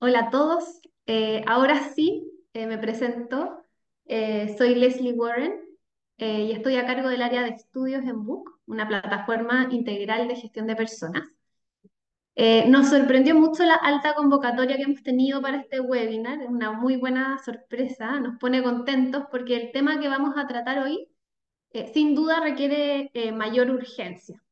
Hola a todos. Ahora sí, me presento. Soy Leslie Warren y estoy a cargo del área de estudios en Book, una plataforma integral de gestión de personas. Nos sorprendió mucho la alta convocatoria que hemos tenido para este webinar, es una muy buena sorpresa, nos pone contentos porque el tema que vamos a tratar hoy sin duda requiere mayor urgencia.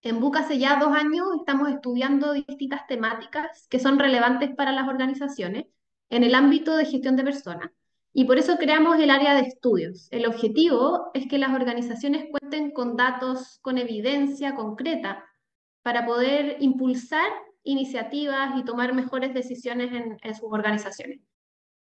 En BUC hace ya 2 años estamos estudiando distintas temáticas que son relevantes para las organizaciones en el ámbito de gestión de personas y por eso creamos el área de estudios. El objetivo es que las organizaciones cuenten con datos, con evidencia concreta para poder impulsar iniciativas y tomar mejores decisiones en sus organizaciones.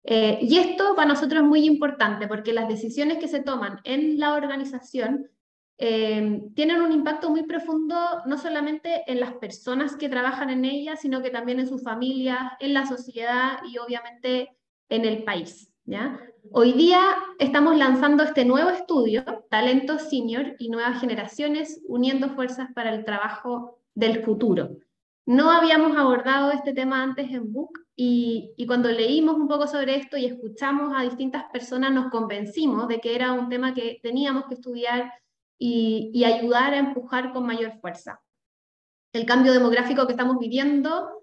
Y esto para nosotros es muy importante porque las decisiones que se toman en la organización tienen un impacto muy profundo no solamente en las personas que trabajan en ella, sino que también en sus familias, en la sociedad y obviamente en el país, ¿ya? Hoy día estamos lanzando este nuevo estudio, Talento Senior y Nuevas Generaciones, uniendo fuerzas para el trabajo del futuro. No habíamos abordado este tema antes en Book y cuando leímos un poco sobre esto y escuchamos a distintas personas nos convencimos de que era un tema que teníamos que estudiar y ayudar a empujar con mayor fuerza. El cambio demográfico que estamos viviendo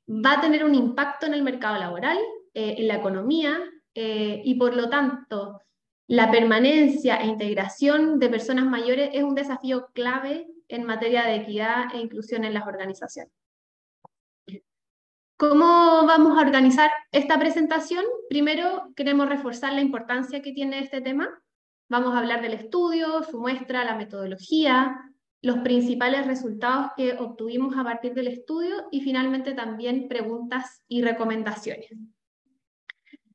va a tener un impacto en el mercado laboral, en la economía y por lo tanto la permanencia e integración de personas mayores es un desafío clave en materia de equidad e inclusión en las organizaciones. ¿Cómo vamos a organizar esta presentación? Primero, queremos reforzar la importancia que tiene este tema. Vamos a hablar del estudio, su muestra, la metodología, los principales resultados que obtuvimos a partir del estudio y finalmente también preguntas y recomendaciones.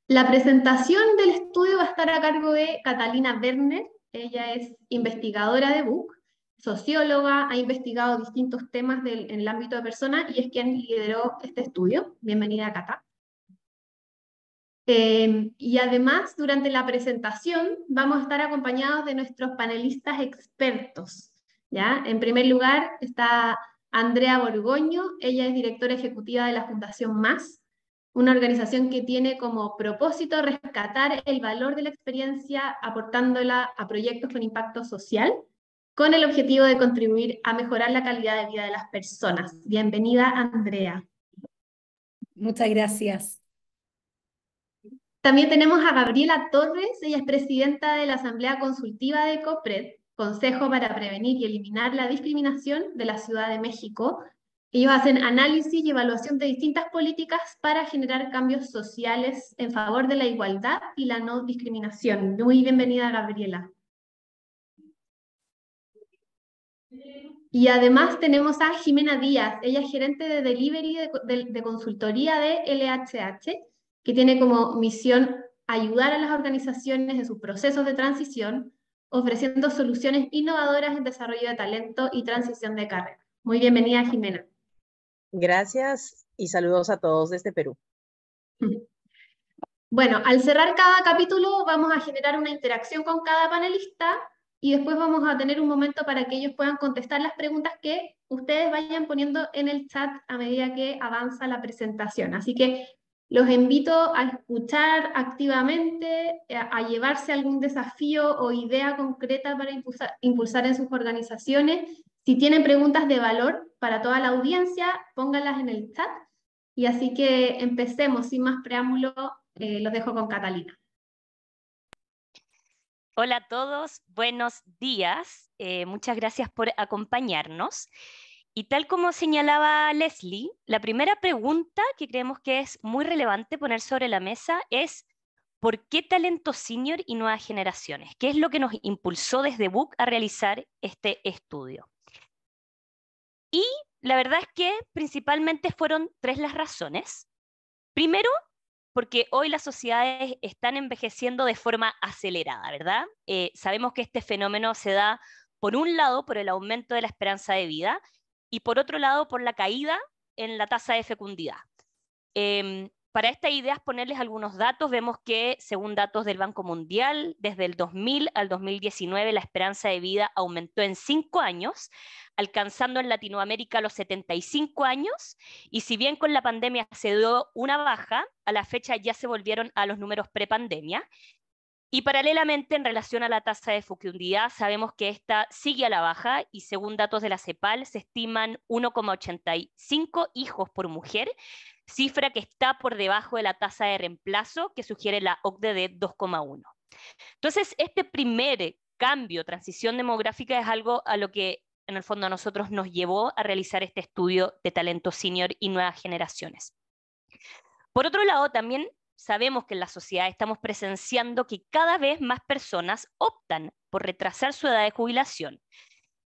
La presentación del estudio va a estar a cargo de Catalina Werner. Ella es investigadora de BUC, socióloga, ha investigado distintos temas en el ámbito de personas y es quien lideró este estudio. Bienvenida, Cata. Y además, durante la presentación vamos a estar acompañados de nuestros panelistas expertos, ¿ya? En primer lugar está Andrea Borgoño, ella es directora ejecutiva de la Fundación Más, una organización que tiene como propósito rescatar el valor de la experiencia aportándola a proyectos con impacto social, con el objetivo de contribuir a mejorar la calidad de vida de las personas. Bienvenida, Andrea. Muchas gracias. También tenemos a Gabriela Torres, ella es presidenta de la Asamblea Consultiva de COPRED, Consejo para Prevenir y Eliminar la Discriminación de la Ciudad de México. Ellos hacen análisis y evaluación de distintas políticas para generar cambios sociales en favor de la igualdad y la no discriminación. Muy bienvenida, Gabriela. Y además tenemos a Jimena Díaz, ella es gerente de delivery de consultoría de LHH, que tiene como misión ayudar a las organizaciones en sus procesos de transición, ofreciendo soluciones innovadoras en desarrollo de talento y transición de carrera. Muy bienvenida, Jimena. Gracias y saludos a todos desde Perú. Bueno, al cerrar cada capítulo vamos a generar una interacción con cada panelista y después vamos a tener un momento para que ellos puedan contestar las preguntas que ustedes vayan poniendo en el chat a medida que avanza la presentación. Así que los invito a escuchar activamente, a llevarse algún desafío o idea concreta para impulsar en sus organizaciones. Si tienen preguntas de valor para toda la audiencia, pónganlas en el chat. Y así que empecemos, sin más preámbulo, los dejo con Catalina. Hola a todos, buenos días. Muchas gracias por acompañarnos. Y tal como señalaba Leslie, la primera pregunta que creemos que es muy relevante poner sobre la mesa es ¿por qué talento senior y nuevas generaciones? ¿Qué es lo que nos impulsó desde BUC a realizar este estudio? Y la verdad es que principalmente fueron tres las razones. Primero, porque hoy las sociedades están envejeciendo de forma acelerada, ¿verdad? Sabemos que este fenómeno se da, por un lado, por el aumento de la esperanza de vida y por otro lado, por la caída en la tasa de fecundidad. para estas ideas ponerles algunos datos, vemos que según datos del Banco Mundial, desde el 2000 al 2019 la esperanza de vida aumentó en 5 años, alcanzando en Latinoamérica los 75 años, y si bien con la pandemia se dio una baja, a la fecha ya se volvieron a los números prepandemia. Y paralelamente, en relación a la tasa de fecundidad, sabemos que esta sigue a la baja y según datos de la CEPAL se estiman 1,85 hijos por mujer, cifra que está por debajo de la tasa de reemplazo que sugiere la OCDE de 2,1. Entonces, este primer cambio, transición demográfica, es algo a lo que en el fondo a nosotros nos llevó a realizar este estudio de talento senior y nuevas generaciones. Por otro lado, también sabemos que en la sociedad estamos presenciando que cada vez más personas optan por retrasar su edad de jubilación.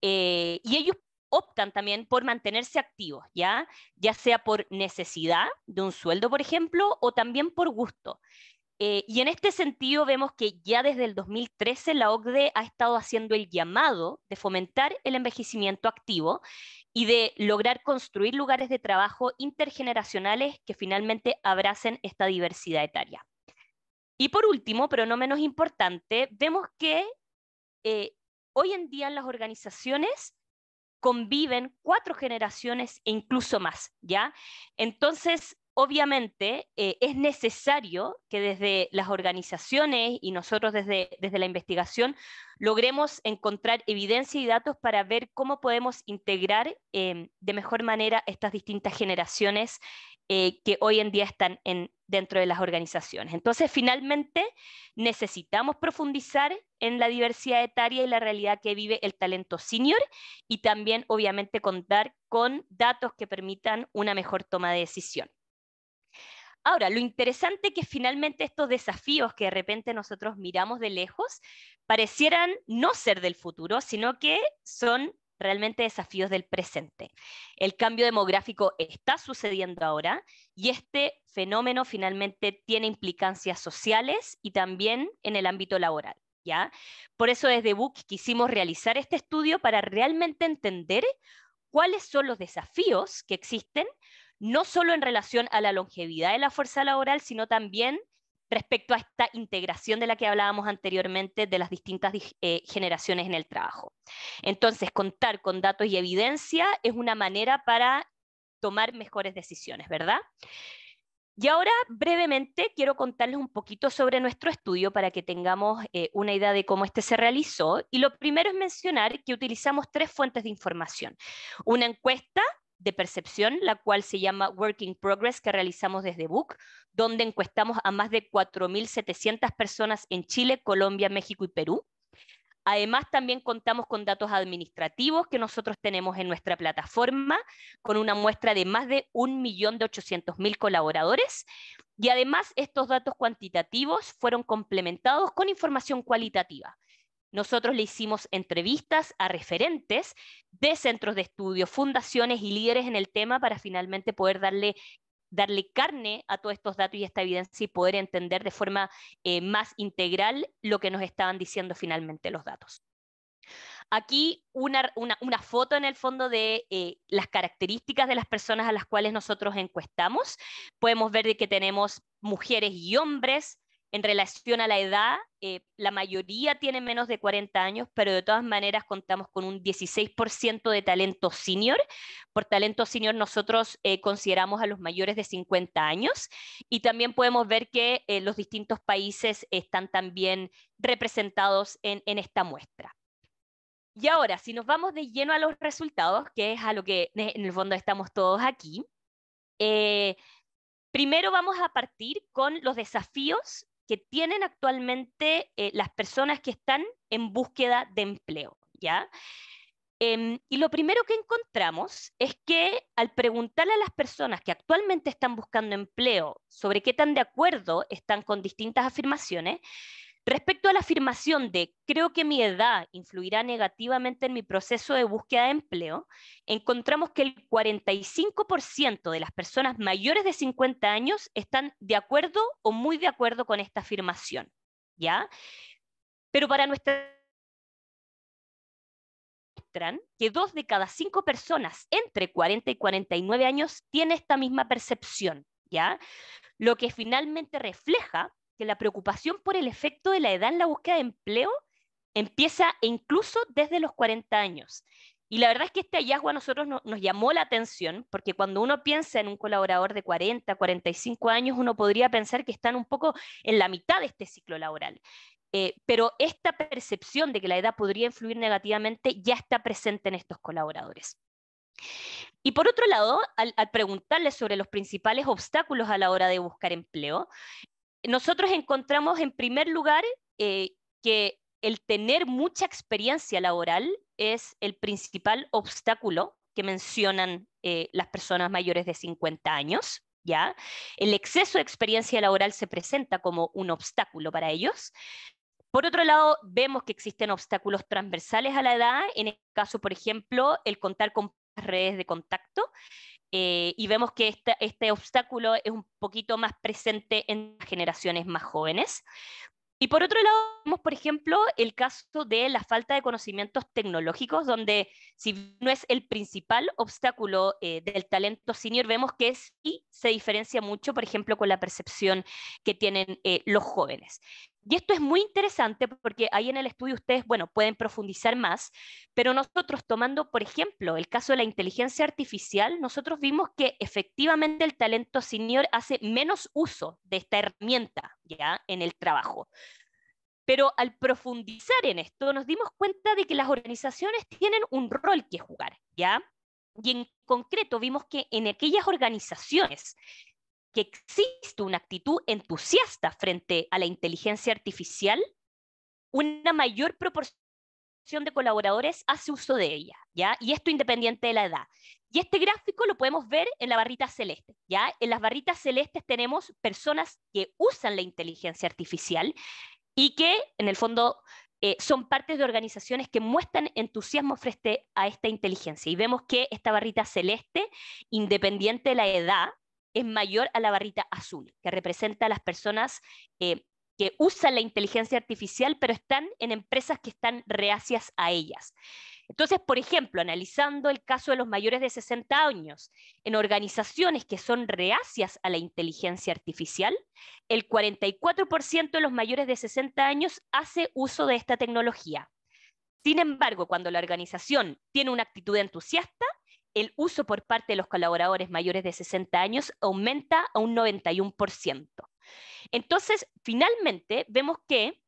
Y ellos optan también por mantenerse activos, ya sea por necesidad de un sueldo, por ejemplo, o también por gusto. Y en este sentido vemos que ya desde el 2013 la OCDE ha estado haciendo el llamado de fomentar el envejecimiento activo y de lograr construir lugares de trabajo intergeneracionales que finalmente abracen esta diversidad etaria. Y por último, pero no menos importante, vemos que hoy en día en las organizaciones conviven 4 generaciones e incluso más, ¿ya? Entonces, obviamente, es necesario que desde las organizaciones y nosotros desde la investigación logremos encontrar evidencia y datos para ver cómo podemos integrar de mejor manera estas distintas generaciones que hoy en día están dentro de las organizaciones. Entonces, finalmente, necesitamos profundizar en la diversidad etaria y la realidad que vive el talento senior y también, obviamente, contar con datos que permitan una mejor toma de decisión. Ahora, lo interesante es que finalmente estos desafíos que de repente nosotros miramos de lejos parecieran no ser del futuro, sino que son realmente desafíos del presente. El cambio demográfico está sucediendo ahora y este fenómeno finalmente tiene implicancias sociales y también en el ámbito laboral, ¿ya? Por eso desde BUC quisimos realizar este estudio para realmente entender cuáles son los desafíos que existen, no solo en relación a la longevidad de la fuerza laboral, sino también respecto a esta integración de la que hablábamos anteriormente de las distintas generaciones en el trabajo. Entonces, contar con datos y evidencia es una manera para tomar mejores decisiones, ¿verdad? Y ahora, brevemente, quiero contarles un poquito sobre nuestro estudio para que tengamos una idea de cómo este se realizó. Y lo primero es mencionar que utilizamos 3 fuentes de información. Una encuesta de percepción, la cual se llama Work in Progress, que realizamos desde BUC, donde encuestamos a más de 4.700 personas en Chile, Colombia, México y Perú. Además, también contamos con datos administrativos que nosotros tenemos en nuestra plataforma, con una muestra de más de 1.800.000 colaboradores. Y además, estos datos cuantitativos fueron complementados con información cualitativa. Nosotros le hicimos entrevistas a referentes de centros de estudio, fundaciones y líderes en el tema para finalmente poder darle carne a todos estos datos y esta evidencia y poder entender de forma más integral lo que nos estaban diciendo finalmente los datos. Aquí una foto en el fondo de las características de las personas a las cuales nosotros encuestamos. Podemos ver de que tenemos mujeres y hombres. En relación a la edad, la mayoría tiene menos de 40 años, pero de todas maneras contamos con un 16% de talento senior. Por talento senior nosotros consideramos a los mayores de 50 años y también podemos ver que los distintos países están también representados en esta muestra. Y ahora, si nos vamos de lleno a los resultados, que es a lo que en el fondo estamos todos aquí, primero vamos a partir con los desafíos que tienen actualmente las personas que están en búsqueda de empleo, ¿ya? Y lo primero que encontramos es que al preguntarle a las personas que actualmente están buscando empleo sobre qué tan de acuerdo están con distintas afirmaciones, respecto a la afirmación de creo que mi edad influirá negativamente en mi proceso de búsqueda de empleo, encontramos que el 45% de las personas mayores de 50 años están de acuerdo o muy de acuerdo con esta afirmación, ¿ya? Pero para nuestra que 2 de cada 5 personas entre 40 y 49 años tiene esta misma percepción, ¿ya? Lo que finalmente refleja que la preocupación por el efecto de la edad en la búsqueda de empleo empieza incluso desde los 40 años. Y la verdad es que este hallazgo a nosotros nos llamó la atención, porque cuando uno piensa en un colaborador de 40, 45 años, uno podría pensar que están un poco en la mitad de este ciclo laboral. Pero esta percepción de que la edad podría influir negativamente ya está presente en estos colaboradores. Y por otro lado, al preguntarles sobre los principales obstáculos a la hora de buscar empleo, nosotros encontramos en primer lugar que el tener mucha experiencia laboral es el principal obstáculo que mencionan las personas mayores de 50 años, ¿ya? El exceso de experiencia laboral se presenta como un obstáculo para ellos. Por otro lado, vemos que existen obstáculos transversales a la edad, en el caso, por ejemplo, el contar con redes de contacto, y vemos que este obstáculo es un poquito más presente en generaciones más jóvenes. Y por otro lado, vemos, por ejemplo, el caso de la falta de conocimientos tecnológicos, donde si no es el principal obstáculo del talento senior, vemos que sí se diferencia mucho, por ejemplo, con la percepción que tienen los jóvenes. Y esto es muy interesante porque ahí en el estudio ustedes, bueno, pueden profundizar más, pero nosotros tomando, por ejemplo, el caso de la inteligencia artificial, nosotros vimos que efectivamente el talento senior hace menos uso de esta herramienta, ¿ya?, en el trabajo. Pero al profundizar en esto, nos dimos cuenta de que las organizaciones tienen un rol que jugar, ¿ya? Y en concreto vimos que en aquellas organizaciones que existe una actitud entusiasta frente a la inteligencia artificial, una mayor proporción de colaboradores hace uso de ella, ¿ya? Y esto independiente de la edad. Y este gráfico lo podemos ver en la barrita celeste, ¿ya? En las barritas celestes tenemos personas que usan la inteligencia artificial y que, en el fondo, son partes de organizaciones que muestran entusiasmo frente a esta inteligencia. Y vemos que esta barrita celeste, independiente de la edad, es mayor a la barrita azul, que representa a las personas que usan la inteligencia artificial, pero están en empresas que están reacias a ellas. Entonces, por ejemplo, analizando el caso de los mayores de 60 años, en organizaciones que son reacias a la inteligencia artificial, el 44% de los mayores de 60 años hace uso de esta tecnología. Sin embargo, cuando la organización tiene una actitud entusiasta, el uso por parte de los colaboradores mayores de 60 años aumenta a un 91%. Entonces, finalmente, vemos que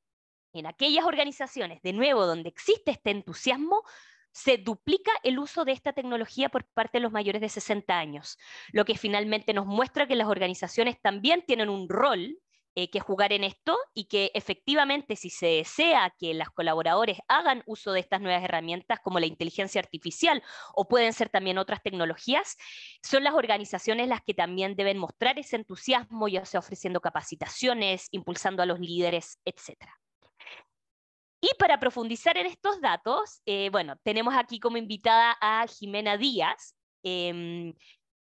en aquellas organizaciones, de nuevo, donde existe este entusiasmo, se duplica el uso de esta tecnología por parte de los mayores de 60 años, lo que finalmente nos muestra que las organizaciones también tienen un rol que jugar en esto y que efectivamente si se desea que los colaboradores hagan uso de estas nuevas herramientas como la inteligencia artificial o pueden ser también otras tecnologías, son las organizaciones las que también deben mostrar ese entusiasmo, ya sea ofreciendo capacitaciones, impulsando a los líderes, etcétera. Y para profundizar en estos datos, bueno, tenemos aquí como invitada a Jimena Díaz. Y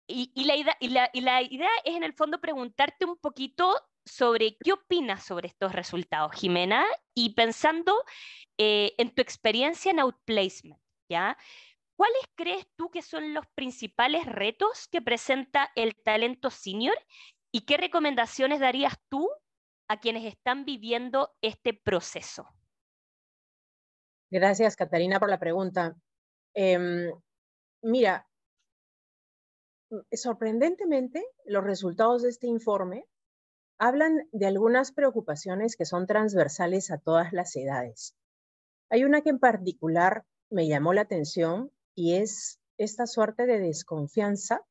la idea es en el fondo preguntarte un poquito sobre qué opinas sobre estos resultados, Jimena, y pensando en tu experiencia en Outplacement, ¿ya? ¿Cuáles crees tú que son los principales retos que presenta el talento senior y qué recomendaciones darías tú a quienes están viviendo este proceso? Gracias, Catarina, por la pregunta. Mira, sorprendentemente, los resultados de este informe hablan de algunas preocupaciones que son transversales a todas las edades. Hay una que en particular me llamó la atención y es esta suerte de desconfianza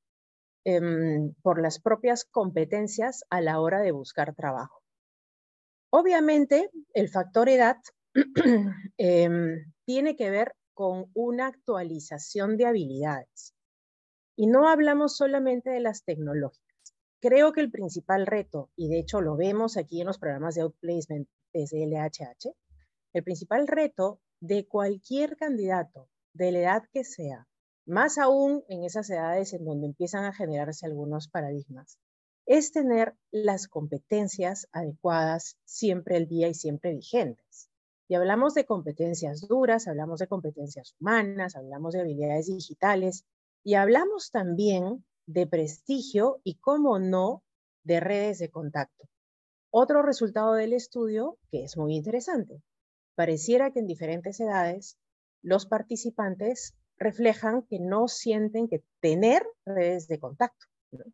por las propias competencias a la hora de buscar trabajo. Obviamente, el factor edad tiene que ver con una actualización de habilidades. Y no hablamos solamente de las tecnológicas. Creo que el principal reto, y de hecho lo vemos aquí en los programas de Outplacement desde LHH, el principal reto de cualquier candidato, de la edad que sea, más aún en esas edades en donde empiezan a generarse algunos paradigmas, es tener las competencias adecuadas siempre al día y siempre vigentes. Y hablamos de competencias duras, hablamos de competencias humanas, hablamos de habilidades digitales y hablamos también de prestigio y, cómo no, de redes de contacto. Otro resultado del estudio que es muy interesante. Pareciera que en diferentes edades los participantes reflejan que no sienten que tener redes de contacto, ¿no?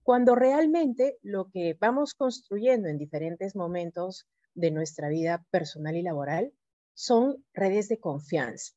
Cuando realmente lo que vamos construyendo en diferentes momentos de nuestra vida personal y laboral son redes de confianza.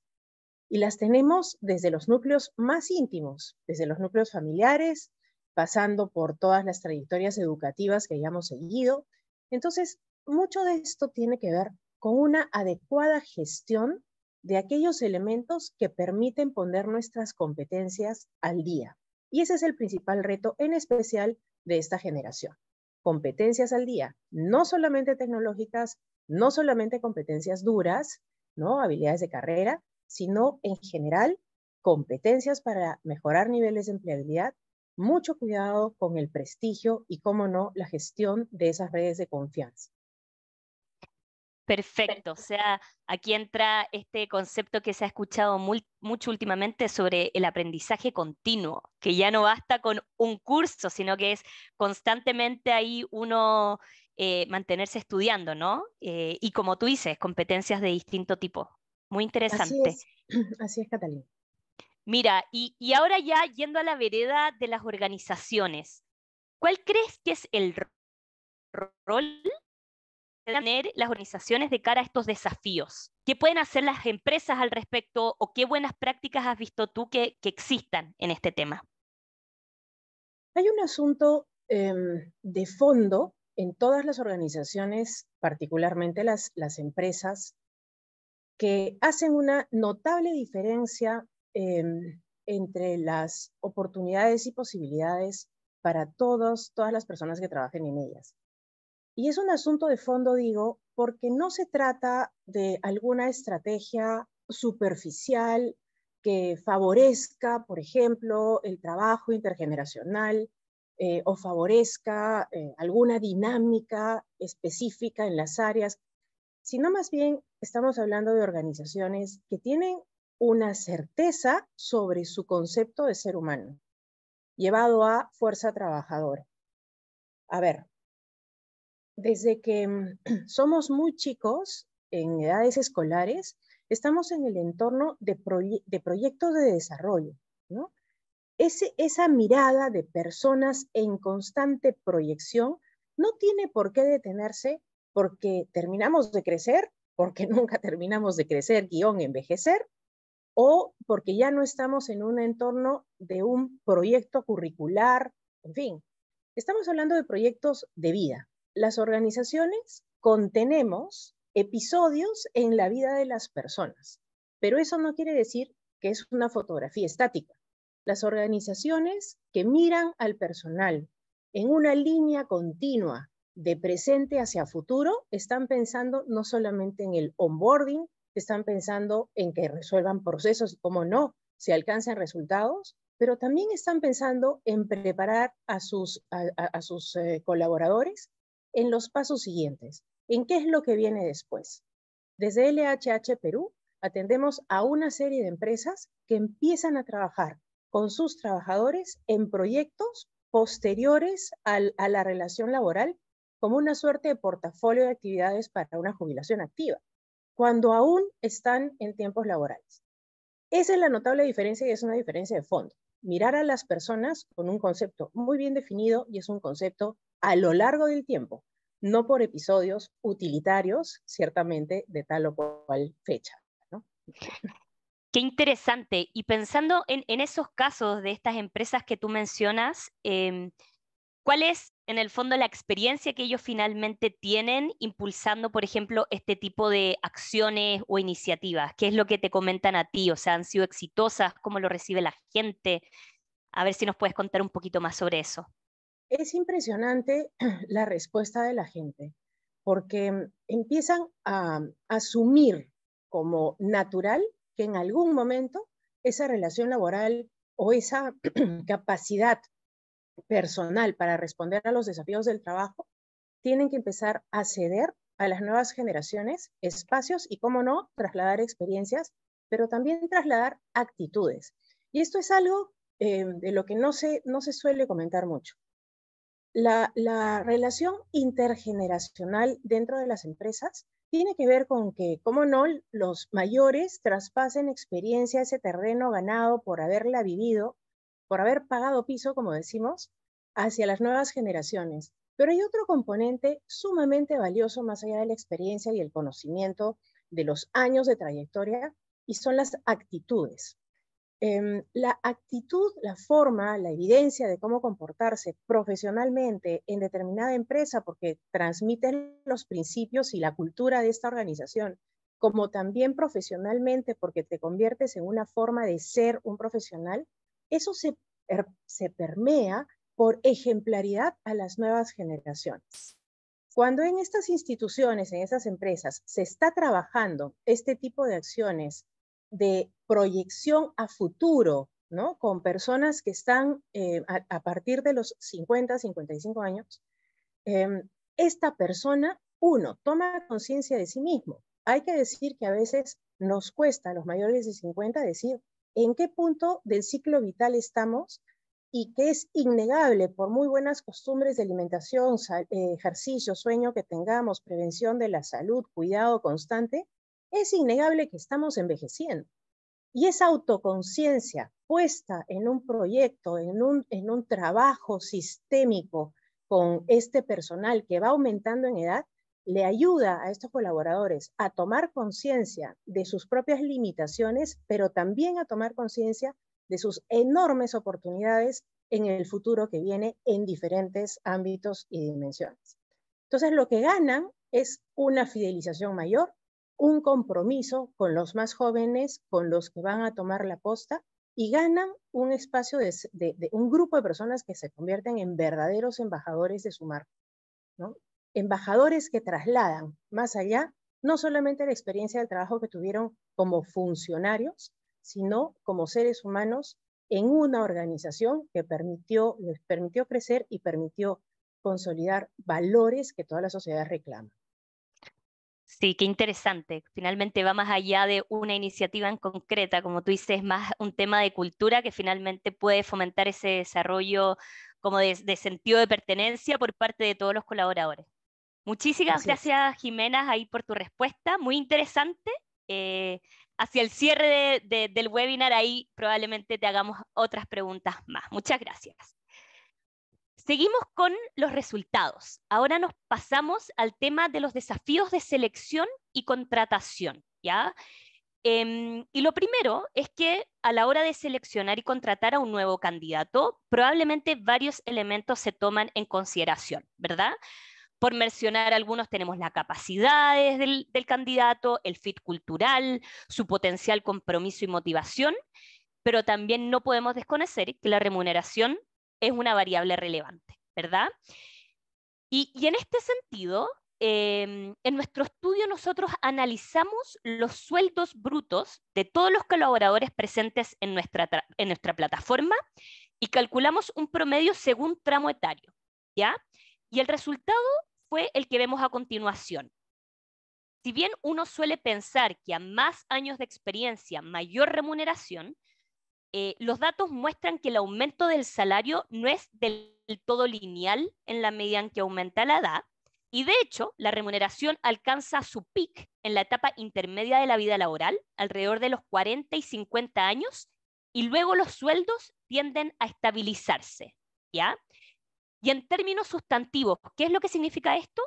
Y las tenemos desde los núcleos más íntimos, desde los núcleos familiares, pasando por todas las trayectorias educativas que hayamos seguido. Entonces, mucho de esto tiene que ver con una adecuada gestión de aquellos elementos que permiten poner nuestras competencias al día. Y ese es el principal reto, en especial de esta generación. Competencias al día, no solamente tecnológicas, no solamente competencias duras, ¿no? Habilidades de carrera, sino en general competencias para mejorar niveles de empleabilidad, mucho cuidado con el prestigio y, cómo no, la gestión de esas redes de confianza. Perfecto, o sea, aquí entra este concepto que se ha escuchado mucho últimamente sobre el aprendizaje continuo, que ya no basta con un curso, sino que es constantemente ahí uno mantenerse estudiando, ¿no? Y como tú dices, competencias de distinto tipo. Muy interesante. Así es, Catalina. Mira, y ahora ya yendo a la vereda de las organizaciones, ¿cuál crees que es el rol tener las organizaciones de cara a estos desafíos? ¿Qué pueden hacer las empresas al respecto o qué buenas prácticas has visto tú que existan en este tema? Hay un asunto de fondo en todas las organizaciones, particularmente las empresas, que hacen una notable diferencia entre las oportunidades y posibilidades para todas las personas que trabajen en ellas. Y es un asunto de fondo, digo, porque no se trata de alguna estrategia superficial que favorezca, por ejemplo, el trabajo intergeneracional o favorezca alguna dinámica específica en las áreas, sino más bien estamos hablando de organizaciones que tienen una certeza sobre su concepto de ser humano, llevado a fuerza trabajadora. A ver, desde que somos muy chicos, en edades escolares, estamos en el entorno de proyectos de desarrollo, ¿no? Esa mirada de personas en constante proyección no tiene por qué detenerse porque terminamos de crecer, porque nunca terminamos de crecer, envejecer, o porque ya no estamos en un entorno de un proyecto curricular, en fin. Estamos hablando de proyectos de vida. Las organizaciones contenemos episodios en la vida de las personas, pero eso no quiere decir que es una fotografía estática. Las organizaciones que miran al personal en una línea continua de presente hacia futuro están pensando no solamente en el onboarding, están pensando en que resuelvan procesos y, cómo no, se alcanzan resultados, pero también están pensando en preparar a sus colaboradores en los pasos siguientes, en qué es lo que viene después. Desde LHH Perú atendemos a una serie de empresas que empiezan a trabajar con sus trabajadores en proyectos posteriores a la relación laboral, como una suerte de portafolio de actividades para una jubilación activa, cuando aún están en tiempos laborales. Esa es la notable diferencia y es una diferencia de fondo. Mirar a las personas con un concepto muy bien definido, y es un concepto a lo largo del tiempo, no por episodios utilitarios, ciertamente, de tal o cual fecha, ¿no? Qué interesante. Y pensando en esos casos de estas empresas que tú mencionas, ¿cuál es, en el fondo, la experiencia que ellos finalmente tienen impulsando, por ejemplo, este tipo de acciones o iniciativas? ¿Qué es lo que te comentan a ti? O sea, ¿han sido exitosas? ¿Cómo lo recibe la gente? A ver si nos puedes contar un poquito más sobre eso. Es impresionante la respuesta de la gente, porque empiezan a asumir como natural que en algún momento esa relación laboral o esa capacidad personal para responder a los desafíos del trabajo tienen que empezar a ceder a las nuevas generaciones espacios y, cómo no, trasladar experiencias, pero también trasladar actitudes. Y esto es algo de lo que no se suele comentar mucho. La relación intergeneracional dentro de las empresas tiene que ver con que, cómo no, los mayores traspasen experiencia, ese terreno ganado por haberla vivido, por haber pagado piso, como decimos, hacia las nuevas generaciones. Pero hay otro componente sumamente valioso más allá de la experiencia y el conocimiento de los años de trayectoria, y son las actitudes. La actitud, la forma, la evidencia de cómo comportarse profesionalmente en determinada empresa, porque transmiten los principios y la cultura de esta organización, como también profesionalmente, porque te conviertes en una forma de ser un profesional, eso se permea por ejemplaridad a las nuevas generaciones. Cuando en estas instituciones, en estas empresas, se está trabajando este tipo de acciones de proyección a futuro, ¿no? Con personas que están a partir de los 50, 55 años, esta persona, uno, toma conciencia de sí mismo. Hay que decir que a veces nos cuesta a los mayores de 50 decir en qué punto del ciclo vital estamos, y que es innegable, por muy buenas costumbres de alimentación, ejercicio, sueño que tengamos, prevención de la salud, cuidado constante, es innegable que estamos envejeciendo. Y esa autoconciencia puesta en un proyecto, en un trabajo sistémico con este personal que va aumentando en edad, le ayuda a estos colaboradores a tomar conciencia de sus propias limitaciones, pero también a tomar conciencia de sus enormes oportunidades en el futuro que viene en diferentes ámbitos y dimensiones. Entonces, lo que ganan es una fidelización mayor, un compromiso con los más jóvenes, con los que van a tomar la posta, y ganan un espacio de un grupo de personas que se convierten en verdaderos embajadores de su marca, ¿no? Embajadores que trasladan más allá, no solamente la experiencia del trabajo que tuvieron como funcionarios, sino como seres humanos en una organización que les permitió crecer y permitió consolidar valores que toda la sociedad reclama. Sí, qué interesante. Finalmente va más allá de una iniciativa en concreta, como tú dices, es más un tema de cultura que finalmente puede fomentar ese desarrollo como de sentido de pertenencia por parte de todos los colaboradores. Muchísimas Así es. gracias, Jimena, ahí por tu respuesta, muy interesante. Hacia el cierre del webinar, ahí probablemente te hagamos otras preguntas más. Muchas gracias. Seguimos con los resultados. Ahora nos pasamos al tema de los desafíos de selección y contratación, ¿ya? Y lo primero es que a la hora de seleccionar y contratar a un nuevo candidato, probablemente varios elementos se toman en consideración, ¿verdad? Por mencionar algunos, tenemos las capacidades del candidato, el fit cultural, su potencial compromiso y motivación, pero también no podemos desconocer que la remuneración es una variable relevante, ¿verdad? Y en este sentido, en nuestro estudio nosotros analizamos los sueldos brutos de todos los colaboradores presentes en nuestra plataforma y calculamos un promedio según tramo etario, ¿ya? Y el resultado fue el que vemos a continuación. Si bien uno suele pensar que a más años de experiencia, mayor remuneración, los datos muestran que el aumento del salario no es del todo lineal en la medida en que aumenta la edad, y de hecho la remuneración alcanza su pic en la etapa intermedia de la vida laboral, alrededor de los 40 y 50 años, y luego los sueldos tienden a estabilizarse, ¿ya? Y en términos sustantivos, ¿qué es lo que significa esto?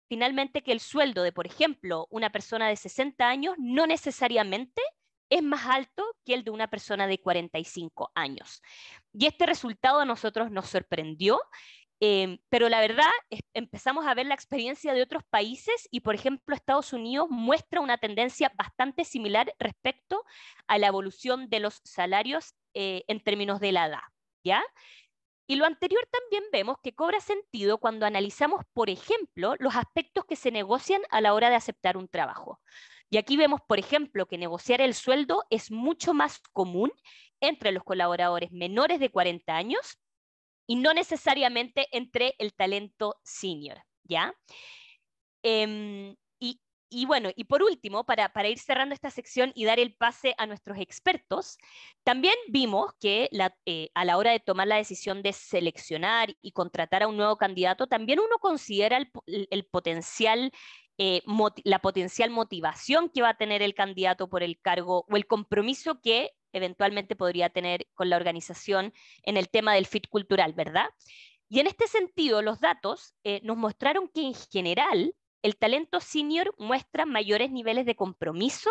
Finalmente que el sueldo de, por ejemplo, una persona de 60 años no necesariamente es más alto que el de una persona de 45 años. Y este resultado a nosotros nos sorprendió, pero la verdad empezamos a ver la experiencia de otros países y, por ejemplo, Estados Unidos muestra una tendencia bastante similar respecto a la evolución de los salarios en términos de la edad, ¿ya? Y lo anterior también vemos que cobra sentido cuando analizamos, por ejemplo, los aspectos que se negocian a la hora de aceptar un trabajo. Y aquí vemos, por ejemplo, que negociar el sueldo es mucho más común entre los colaboradores menores de 40 años y no necesariamente entre el talento senior, ¿ya? Y Y bueno, y por último, para ir cerrando esta sección y dar el pase a nuestros expertos, también vimos que a la hora de tomar la decisión de seleccionar y contratar a un nuevo candidato, también uno considera el potencial, la potencial motivación que va a tener el candidato por el cargo o el compromiso que eventualmente podría tener con la organización en el tema del fit cultural, ¿verdad? Y en este sentido, los datos nos mostraron que en general el talento senior muestra mayores niveles de compromiso,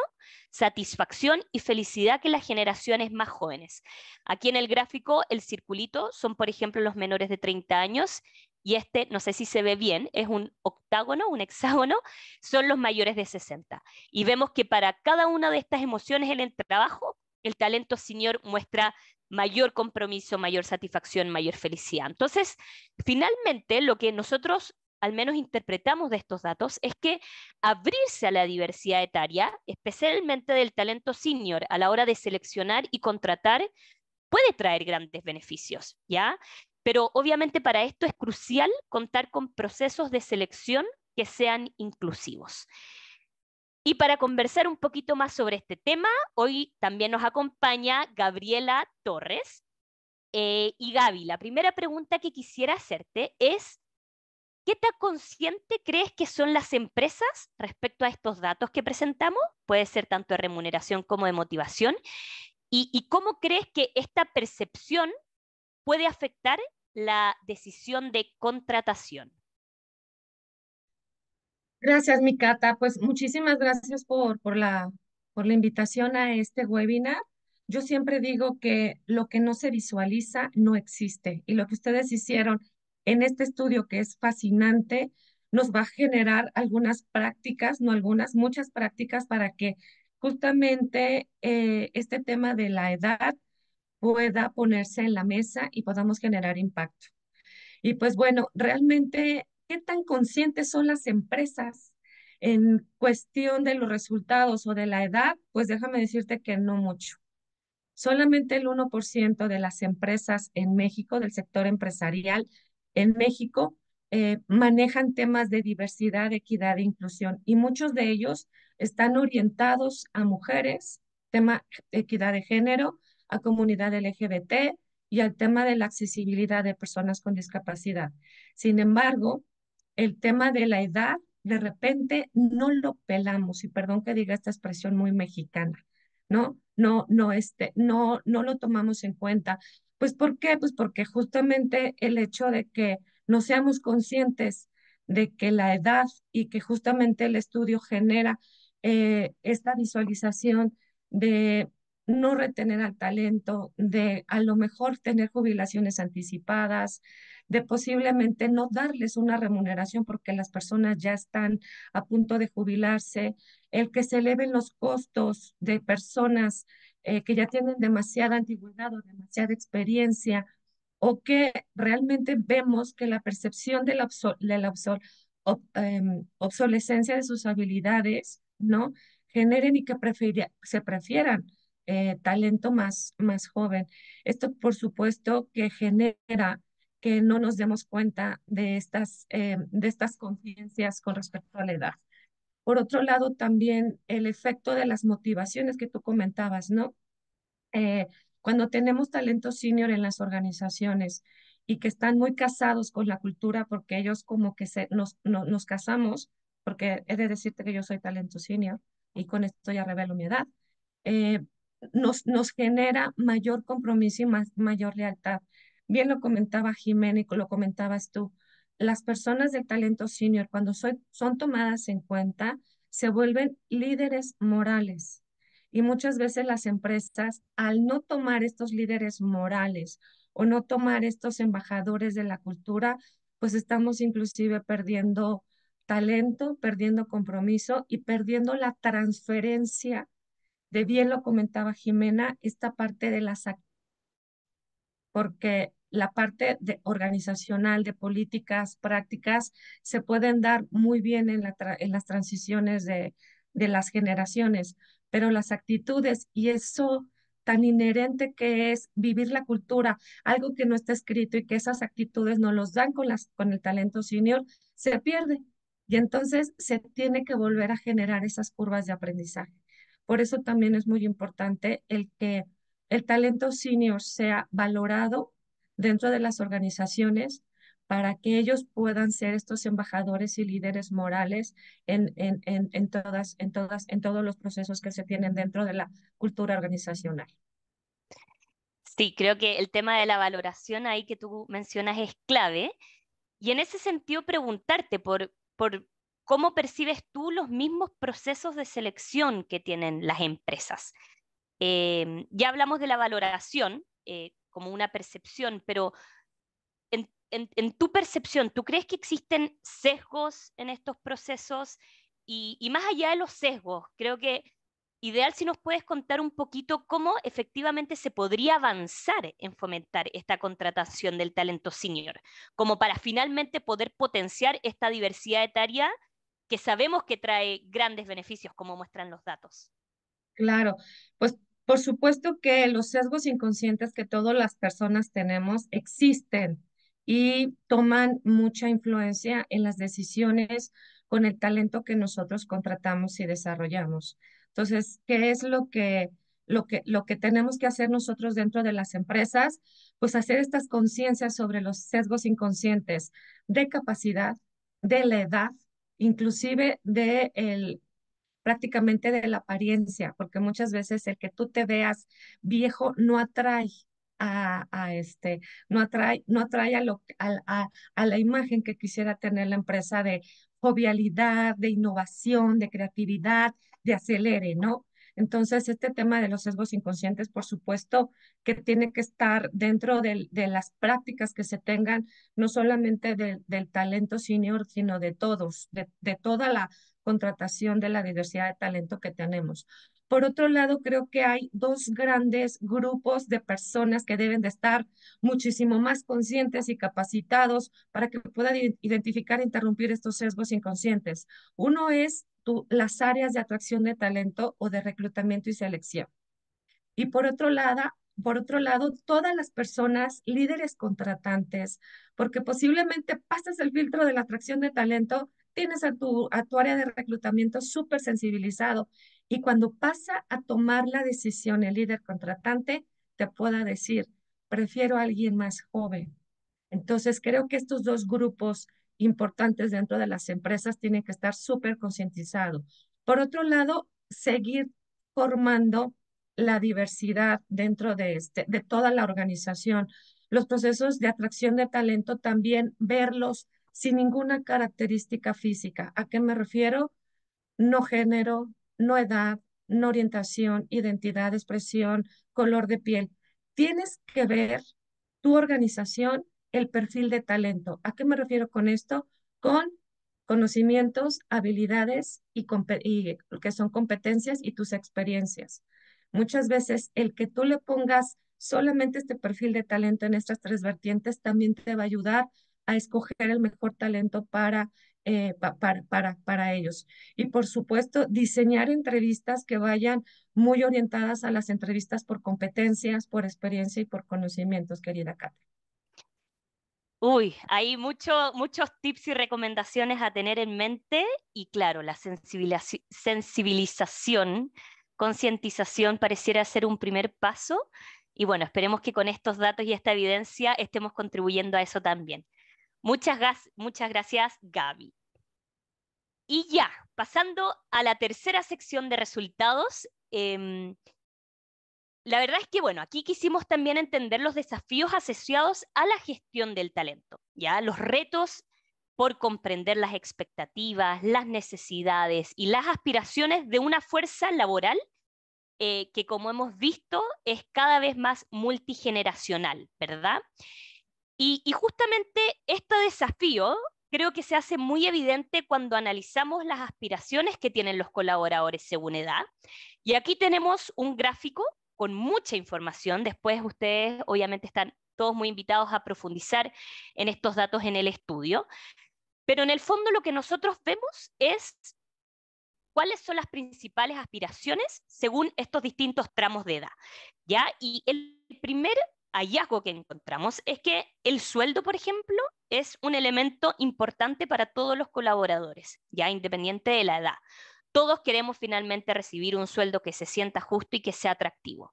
satisfacción y felicidad que las generaciones más jóvenes. Aquí en el gráfico, el circulito son, por ejemplo, los menores de 30 años y este, no sé si se ve bien, es un octágono, un hexágono, son los mayores de 60. Y vemos que para cada una de estas emociones en el trabajo, el talento senior muestra mayor compromiso, mayor satisfacción, mayor felicidad. Entonces, finalmente, lo que nosotros al menos interpretamos de estos datos es que abrirse a la diversidad etaria, especialmente del talento senior a la hora de seleccionar y contratar, puede traer grandes beneficios, ¿ya? Pero obviamente para esto es crucial contar con procesos de selección que sean inclusivos. Y para conversar un poquito más sobre este tema, hoy también nos acompaña Gabriela Torres. Y Gaby, la primera pregunta que quisiera hacerte es, ¿qué tan consciente crees que son las empresas respecto a estos datos que presentamos? Puede ser tanto de remuneración como de motivación. ¿Y cómo crees que esta percepción puede afectar la decisión de contratación? Gracias, mi Cata. Pues muchísimas gracias por la invitación a este webinar. Yo siempre digo que lo que no se visualiza no existe y lo que ustedes hicieron en este estudio que es fascinante nos va a generar algunas prácticas, no algunas, muchas prácticas para que justamente este tema de la edad pueda ponerse en la mesa y podamos generar impacto. Y pues bueno, realmente, ¿qué tan conscientes son las empresas en cuestión de los resultados o de la edad? Pues déjame decirte que no mucho. Solamente el 1% de las empresas en México, del sector empresarial en México, manejan temas de diversidad, equidad e inclusión. Y muchos de ellos están orientados a mujeres, tema equidad de género, a comunidad LGBT y al tema de la accesibilidad de personas con discapacidad. Sin embargo, el tema de la edad, de repente no lo pelamos, y perdón que diga esta expresión muy mexicana, no lo tomamos en cuenta. Pues, ¿por qué? Pues porque justamente el hecho de que no seamos conscientes de que la edad y que justamente el estudio genera esta visualización de no retener al talento, de a lo mejor tener jubilaciones anticipadas, de posiblemente no darles una remuneración porque las personas ya están a punto de jubilarse, el que se eleven los costos de personas que ya tienen demasiada antigüedad o demasiada experiencia, o que realmente vemos que la percepción de la obsolescencia de sus habilidades, ¿no? Generen y que se prefieran talento más joven. Esto, por supuesto, que genera que no nos demos cuenta de estas conciencias con respecto a la edad. Por otro lado, también el efecto de las motivaciones que tú comentabas, ¿no? Eh, Cuando tenemos talento senior en las organizaciones y que están muy casados con la cultura, porque ellos como que nos casamos, porque he de decirte que yo soy talento senior y con esto ya revelo mi edad, eh, nos genera mayor compromiso y mayor lealtad. Bien lo comentaba Jimena y lo comentabas tú, las personas del talento senior, cuando son tomadas en cuenta, se vuelven líderes morales. Y muchas veces las empresas, al no tomar estos líderes morales o no tomar estos embajadores de la cultura, pues estamos inclusive perdiendo talento, perdiendo compromiso y perdiendo la transferencia de, bien lo comentaba Jimena, esta parte de porque la parte organizacional, de políticas, prácticas, se pueden dar muy bien en las transiciones de las generaciones, pero las actitudes y eso tan inherente que es vivir la cultura, algo que no está escrito y que esas actitudes no los dan con el talento senior, se pierde. Y entonces se tiene que volver a generar esas curvas de aprendizaje. Por eso también es muy importante el que el talento senior sea valorado dentro de las organizaciones para que ellos puedan ser estos embajadores y líderes morales en todos los procesos que se tienen dentro de la cultura organizacional. Sí, creo que el tema de la valoración ahí que tú mencionas es clave. Y en ese sentido, preguntarte por cómo percibes tú los mismos procesos de selección que tienen las empresas. Ya hablamos de la valoración como una percepción, pero en tu percepción, ¿tú crees que existen sesgos en estos procesos? Y más allá de los sesgos, creo que ideal si nos puedes contar un poquito cómo efectivamente se podría avanzar en fomentar esta contratación del talento senior, como para finalmente poder potenciar esta diversidad etaria que sabemos que trae grandes beneficios, como muestran los datos. Claro, pues por supuesto que los sesgos inconscientes que todas las personas tenemos existen y toman mucha influencia en las decisiones con el talento que nosotros contratamos y desarrollamos. Entonces, ¿qué es lo que tenemos que hacer nosotros dentro de las empresas? Pues hacer estas conciencias sobre los sesgos inconscientes de capacidad, de la edad, inclusive de el prácticamente de la apariencia, porque muchas veces el que tú te veas viejo no atrae no atrae a la imagen que quisiera tener la empresa de jovialidad, de innovación, de creatividad, de acelere, ¿no? Entonces, este tema de los sesgos inconscientes, por supuesto, que tiene que estar dentro de las prácticas que se tengan, no solamente del talento senior, sino de todos, de toda la contratación de la diversidad de talento que tenemos. Por otro lado, creo que hay dos grandes grupos de personas que deben de estar muchísimo más conscientes y capacitados para que puedan identificar e interrumpir estos sesgos inconscientes. Uno es las áreas de atracción de talento o de reclutamiento y selección. Y por otro lado, todas las personas, líderes contratantes, porque posiblemente pasas el filtro de la atracción de talento, tienes a tu área de reclutamiento súper sensibilizado y cuando pasa a tomar la decisión el líder contratante, te pueda decir, prefiero a alguien más joven. Entonces, creo que estos dos grupos importantes dentro de las empresas tienen que estar súper concientizados. Por otro lado, seguir formando la diversidad dentro de toda la organización. Los procesos de atracción de talento también verlos sin ninguna característica física. ¿A qué me refiero? No género, no edad, no orientación, identidad, expresión, color de piel. Tienes que ver tu organización el perfil de talento. ¿A qué me refiero con esto? Con conocimientos, habilidades y que son competencias y tus experiencias. Muchas veces el que tú le pongas solamente este perfil de talento en estas tres vertientes también te va a ayudar a escoger el mejor talento para ellos. Y por supuesto, diseñar entrevistas que vayan muy orientadas a las entrevistas por competencias, por experiencia y por conocimientos, querida Kate. Uy, hay muchos tips y recomendaciones a tener en mente y claro, la sensibilización, concientización pareciera ser un primer paso y bueno, esperemos que con estos datos y esta evidencia estemos contribuyendo a eso también. Muchas gracias, Gaby. Y ya, pasando a la tercera sección de resultados, la verdad es que, bueno, aquí quisimos también entender los desafíos asociados a la gestión del talento, ¿ya? Los retos por comprender las expectativas, las necesidades y las aspiraciones de una fuerza laboral que, como hemos visto, es cada vez más multigeneracional, ¿verdad? Y justamente este desafío creo que se hace muy evidente cuando analizamos las aspiraciones que tienen los colaboradores según edad. Y aquí tenemos un gráfico con mucha información. Después ustedes obviamente están todos muy invitados a profundizar en estos datos en el estudio. Pero en el fondo lo que nosotros vemos es cuáles son las principales aspiraciones según estos distintos tramos de edad, ¿ya? Y el primer hallazgo que encontramos es que el sueldo, por ejemplo, es un elemento importante para todos los colaboradores, ya independiente de la edad. Todos queremos finalmente recibir un sueldo que se sienta justo y que sea atractivo.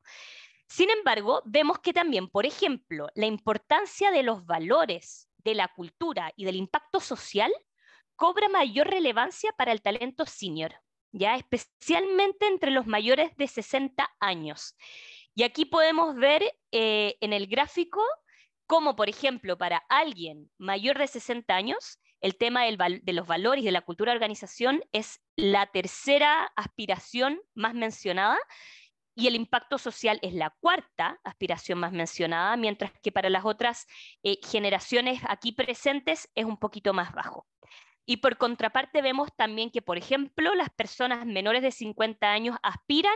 Sin embargo, vemos que también, por ejemplo, la importancia de los valores, de la cultura y del impacto social cobra mayor relevancia para el talento senior, ya especialmente entre los mayores de 60 años. Y aquí podemos ver en el gráfico cómo, por ejemplo, para alguien mayor de 60 años, el tema de los valores y de la cultura de organización es la tercera aspiración más mencionada y el impacto social es la cuarta aspiración más mencionada, mientras que para las otras generaciones aquí presentes es un poquito más bajo. Y por contraparte vemos también que, por ejemplo, las personas menores de 50 años aspiran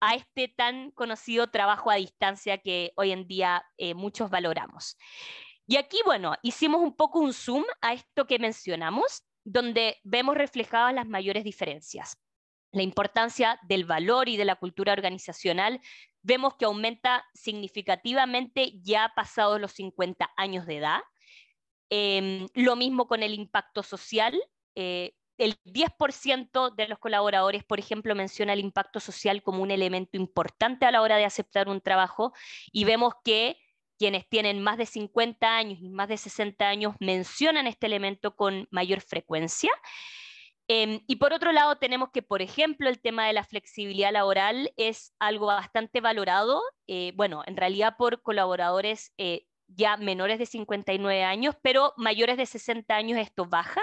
a este tan conocido trabajo a distancia que hoy en día muchos valoramos. Y aquí, bueno, hicimos un poco un zoom a esto que mencionamos, donde vemos reflejadas las mayores diferencias. La importancia del valor y de la cultura organizacional vemos que aumenta significativamente ya pasados los 50 años de edad. Lo mismo con el impacto social. El 10% de los colaboradores, por ejemplo, menciona el impacto social como un elemento importante a la hora de aceptar un trabajo y vemos que quienes tienen más de 50 años y más de 60 años mencionan este elemento con mayor frecuencia. Y por otro lado tenemos que, por ejemplo, el tema de la flexibilidad laboral es algo bastante valorado, bueno, en realidad por colaboradores ya menores de 59 años, pero mayores de 60 años esto baja.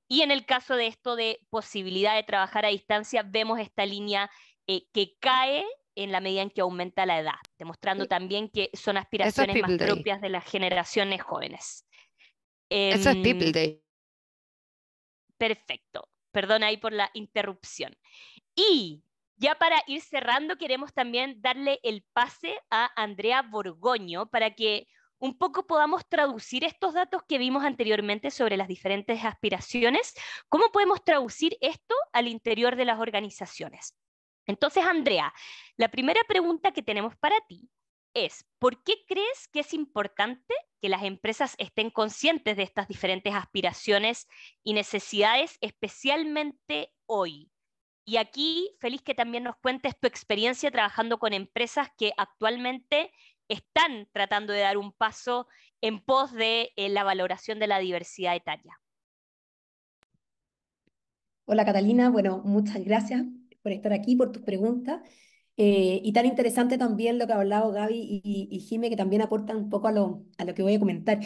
Y en el caso de esto de posibilidad de trabajar a distancia, vemos esta línea que cae en la medida en que aumenta la edad, demostrando también que son Eso es aspiraciones más People Day. propias de las generaciones jóvenes. Eso es People Em, Day. Perfecto. Perdón ahí por la interrupción. Y ya para ir cerrando, queremos también darle el pase a Andrea Borgoño para que un poco podamos traducir estos datos que vimos anteriormente sobre las diferentes aspiraciones. ¿Cómo podemos traducir esto al interior de las organizaciones? Entonces, Andrea, la primera pregunta que tenemos para ti es, ¿por qué crees que es importante que las empresas estén conscientes de estas diferentes aspiraciones y necesidades, especialmente hoy? Y aquí, feliz que también nos cuentes tu experiencia trabajando con empresas que actualmente están tratando de dar un paso en pos de la valoración de la diversidad etaria. Hola Catalina, bueno, muchas gracias por estar aquí, por tus preguntas. Y tan interesante también lo que ha hablado Gaby y Jime, que también aportan un poco a lo que voy a comentar.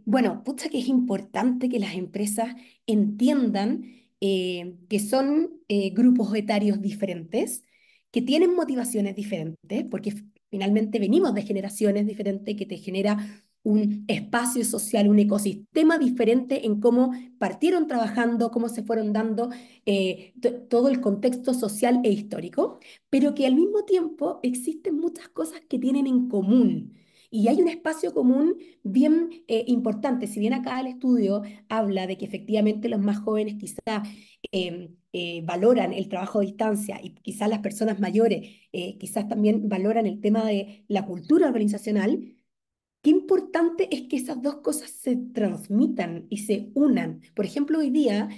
Bueno, pucha que es importante que las empresas entiendan que son grupos etarios diferentes, que tienen motivaciones diferentes, porque finalmente venimos de generaciones diferentes que te genera un espacio social, un ecosistema diferente en cómo partieron trabajando, cómo se fueron dando todo el contexto social e histórico, pero que al mismo tiempo existen muchas cosas que tienen en común. Y hay un espacio común bien importante. Si bien acá el estudio habla de que efectivamente los más jóvenes quizás valoran el trabajo a distancia y quizás las personas mayores quizás también valoran el tema de la cultura organizacional, qué importante es que esas dos cosas se transmitan y se unan. Por ejemplo, hoy día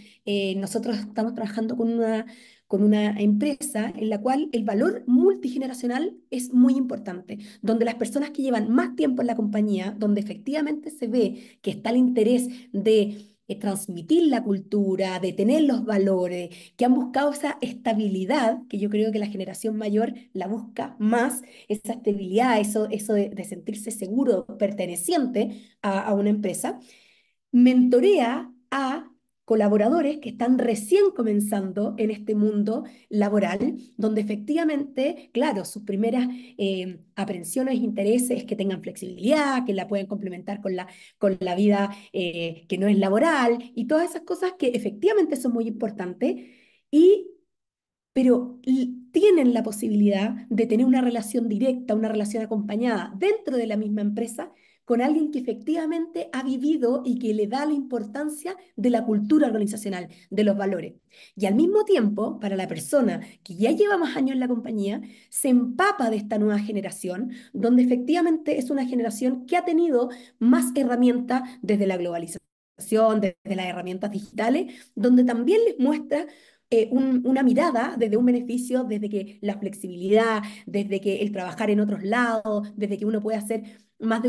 nosotros estamos trabajando con una empresa en la cual el valor multigeneracional es muy importante, donde las personas que llevan más tiempo en la compañía, donde efectivamente se ve que está el interés de transmitir la cultura, de tener los valores, que han buscado esa estabilidad, que yo creo que la generación mayor la busca más, esa estabilidad, eso de sentirse seguro, perteneciente a una empresa, mentorea a colaboradores que están recién comenzando en este mundo laboral, donde efectivamente, claro, sus primeras aprensiones, intereses es que tengan flexibilidad, que la pueden complementar con la vida que no es laboral y todas esas cosas que efectivamente son muy importantes y pero tienen la posibilidad de tener una relación directa, una relación acompañada dentro de la misma empresa con alguien que efectivamente ha vivido y que le da la importancia de la cultura organizacional, de los valores. Y al mismo tiempo, para la persona que ya lleva más años en la compañía, se empapa de esta nueva generación, donde efectivamente es una generación que ha tenido más herramientas desde la globalización, desde las herramientas digitales, donde también les muestra una mirada desde un beneficio, desde que la flexibilidad, desde que el trabajar en otros lados, desde que uno puede hacer más de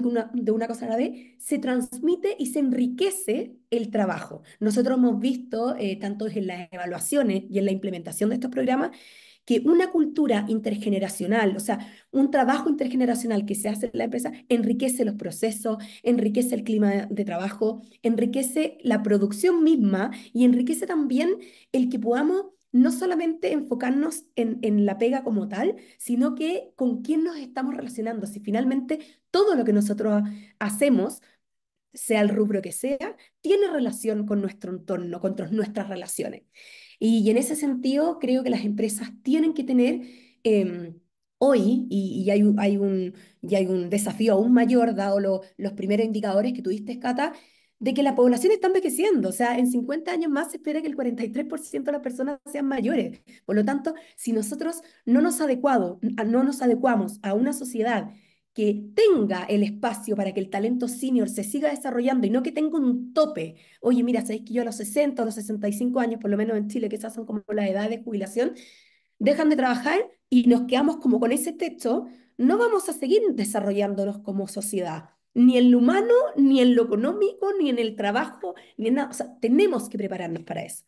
una cosa a la vez, se transmite y se enriquece el trabajo. Nosotros hemos visto, tanto en las evaluaciones y en la implementación de estos programas, que una cultura intergeneracional, o sea, un trabajo intergeneracional que se hace en la empresa, enriquece los procesos, enriquece el clima de trabajo, enriquece la producción misma y enriquece también el que podamos no solamente enfocarnos en la pega como tal, sino que con quién nos estamos relacionando. Si finalmente todo lo que nosotros hacemos, sea el rubro que sea, tiene relación con nuestro entorno, con nuestras relaciones. Y en ese sentido, creo que las empresas tienen que tener hoy, y hay un desafío aún mayor, dado los primeros indicadores que tuviste, Cata, de que la población está envejeciendo. O sea, en 50 años más se espera que el 43% de las personas sean mayores. Por lo tanto, si nosotros no nos adecuamos a una sociedad que tenga el espacio para que el talento senior se siga desarrollando y no que tenga un tope. Oye, mira, sabéis que yo a los 60 o los 65 años, por lo menos en Chile, que esas son como las edades de jubilación, dejan de trabajar y nos quedamos como con ese techo, no vamos a seguir desarrollándonos como sociedad, ni en lo humano, ni en lo económico, ni en el trabajo, ni en nada. O sea, tenemos que prepararnos para eso.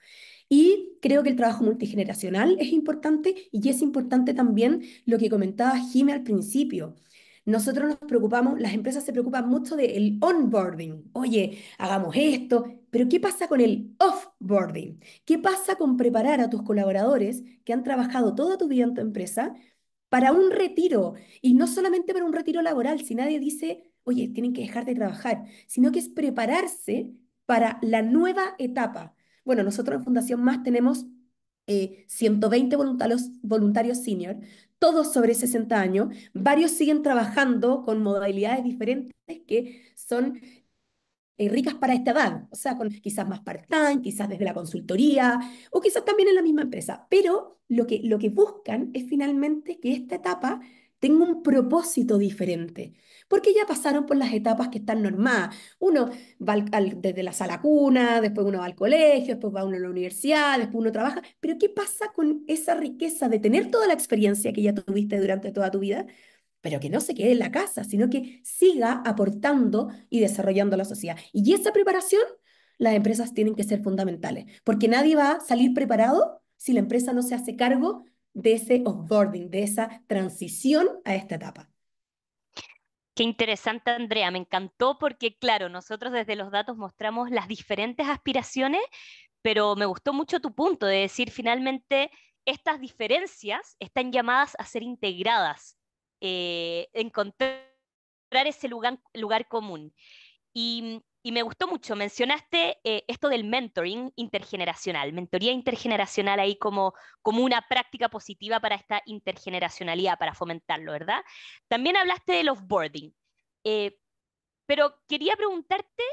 Y creo que el trabajo multigeneracional es importante y es importante también lo que comentaba Jimé al principio. Nosotros nos preocupamos, las empresas se preocupan mucho del onboarding. Oye, hagamos esto, pero ¿qué pasa con el offboarding? ¿Qué pasa con preparar a tus colaboradores que han trabajado toda tu vida en tu empresa para un retiro? Y no solamente para un retiro laboral, si nadie dice, oye, tienen que dejar de trabajar, sino que es prepararse para la nueva etapa. Bueno, nosotros en Fundación Más tenemos 120 voluntarios senior, todos sobre 60 años, varios siguen trabajando con modalidades diferentes que son ricas para esta edad, o sea, con quizás más part-time, quizás desde la consultoría o quizás también en la misma empresa, pero lo que buscan es finalmente que esta etapa tenga un propósito diferente, porque ya pasaron por las etapas que están normadas. Uno va desde la sala cuna, después uno va al colegio, después va uno a la universidad, después uno trabaja, pero ¿qué pasa con esa riqueza de tener toda la experiencia que ya tuviste durante toda tu vida? Pero que no se quede en la casa, sino que siga aportando y desarrollando la sociedad. Y esa preparación, las empresas tienen que ser fundamentales, porque nadie va a salir preparado si la empresa no se hace cargo de ese offboarding, de esa transición a esta etapa. Qué interesante, Andrea. Me encantó porque, claro, nosotros desde los datos mostramos las diferentes aspiraciones, pero me gustó mucho tu punto de decir finalmente estas diferencias están llamadas a ser integradas, encontrar ese lugar común. Y me gustó mucho, mencionaste esto del mentoring intergeneracional, mentoría intergeneracional ahí como una práctica positiva para esta intergeneracionalidad, para fomentarlo, ¿verdad? También hablaste del offboarding, eh, pero quería preguntarte,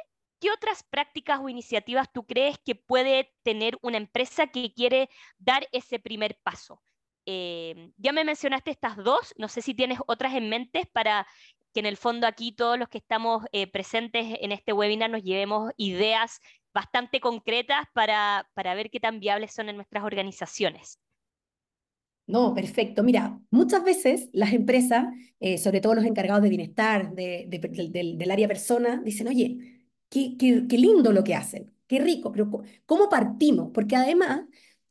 ¿qué otras prácticas o iniciativas tú crees que puede tener una empresa que quiere dar ese primer paso? Ya me mencionaste estas dos, no sé si tienes otras en mente para que en el fondo aquí todos los que estamos presentes en este webinar nos llevemos ideas bastante concretas para ver qué tan viables son en nuestras organizaciones. No, perfecto. Mira, muchas veces las empresas, sobre todo los encargados de bienestar del área persona, dicen, oye, qué lindo lo que hacen, qué rico, pero ¿cómo partimos? Porque además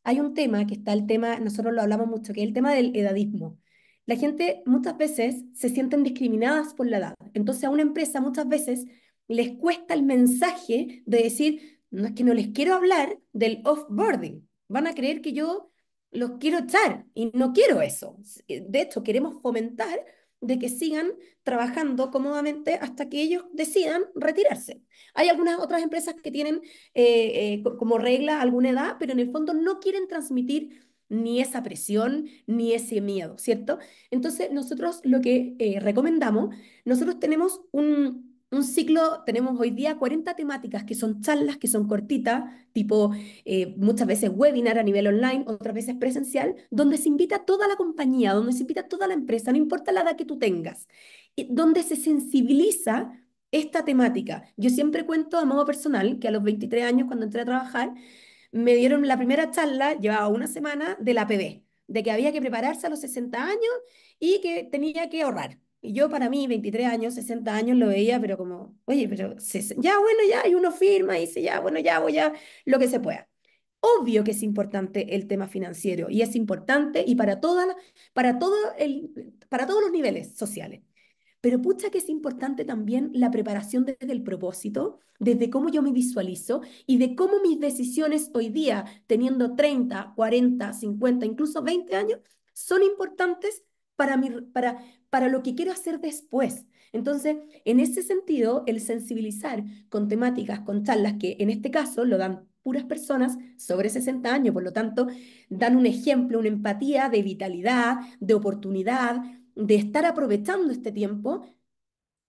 hay un tema que está el tema, nosotros lo hablamos mucho, que es el tema del edadismo. La gente muchas veces se sienten discriminadas por la edad. Entonces a una empresa muchas veces les cuesta el mensaje de decir, no es que no les quiero hablar del offboarding. Van a creer que yo los quiero echar y no quiero eso. De hecho, queremos fomentar de que sigan trabajando cómodamente hasta que ellos decidan retirarse. Hay algunas otras empresas que tienen como regla alguna edad, pero en el fondo no quieren transmitir ni esa presión ni ese miedo, ¿cierto? Entonces, nosotros lo que recomendamos, nosotros tenemos un ciclo, tenemos hoy día 40 temáticas que son charlas, que son cortitas, tipo muchas veces webinar a nivel online, otras veces presencial, donde se invita a toda la compañía, donde se invita a toda la empresa, no importa la edad que tú tengas, donde se sensibiliza esta temática. Yo siempre cuento a modo personal que a los 23 años, cuando entré a trabajar, me dieron la primera charla, llevaba una semana, de la PB, de que había que prepararse a los 60 años y que tenía que ahorrar. Y yo para mí, 23 años, 60 años, lo veía, pero como, oye, pero ya, bueno, ya, y uno firma y dice, ya, bueno, ya, voy a lo que se pueda. Obvio que es importante el tema financiero y es importante y para todos los niveles sociales. Pero pucha que es importante también la preparación desde el propósito, desde cómo yo me visualizo y de cómo mis decisiones hoy día, teniendo 30, 40, 50, incluso 20 años, son importantes para lo que quiero hacer después. Entonces, en ese sentido, el sensibilizar con temáticas, con charlas que en este caso lo dan puras personas sobre 60 años, por lo tanto, dan un ejemplo, una empatía de vitalidad, de oportunidad, de estar aprovechando este tiempo,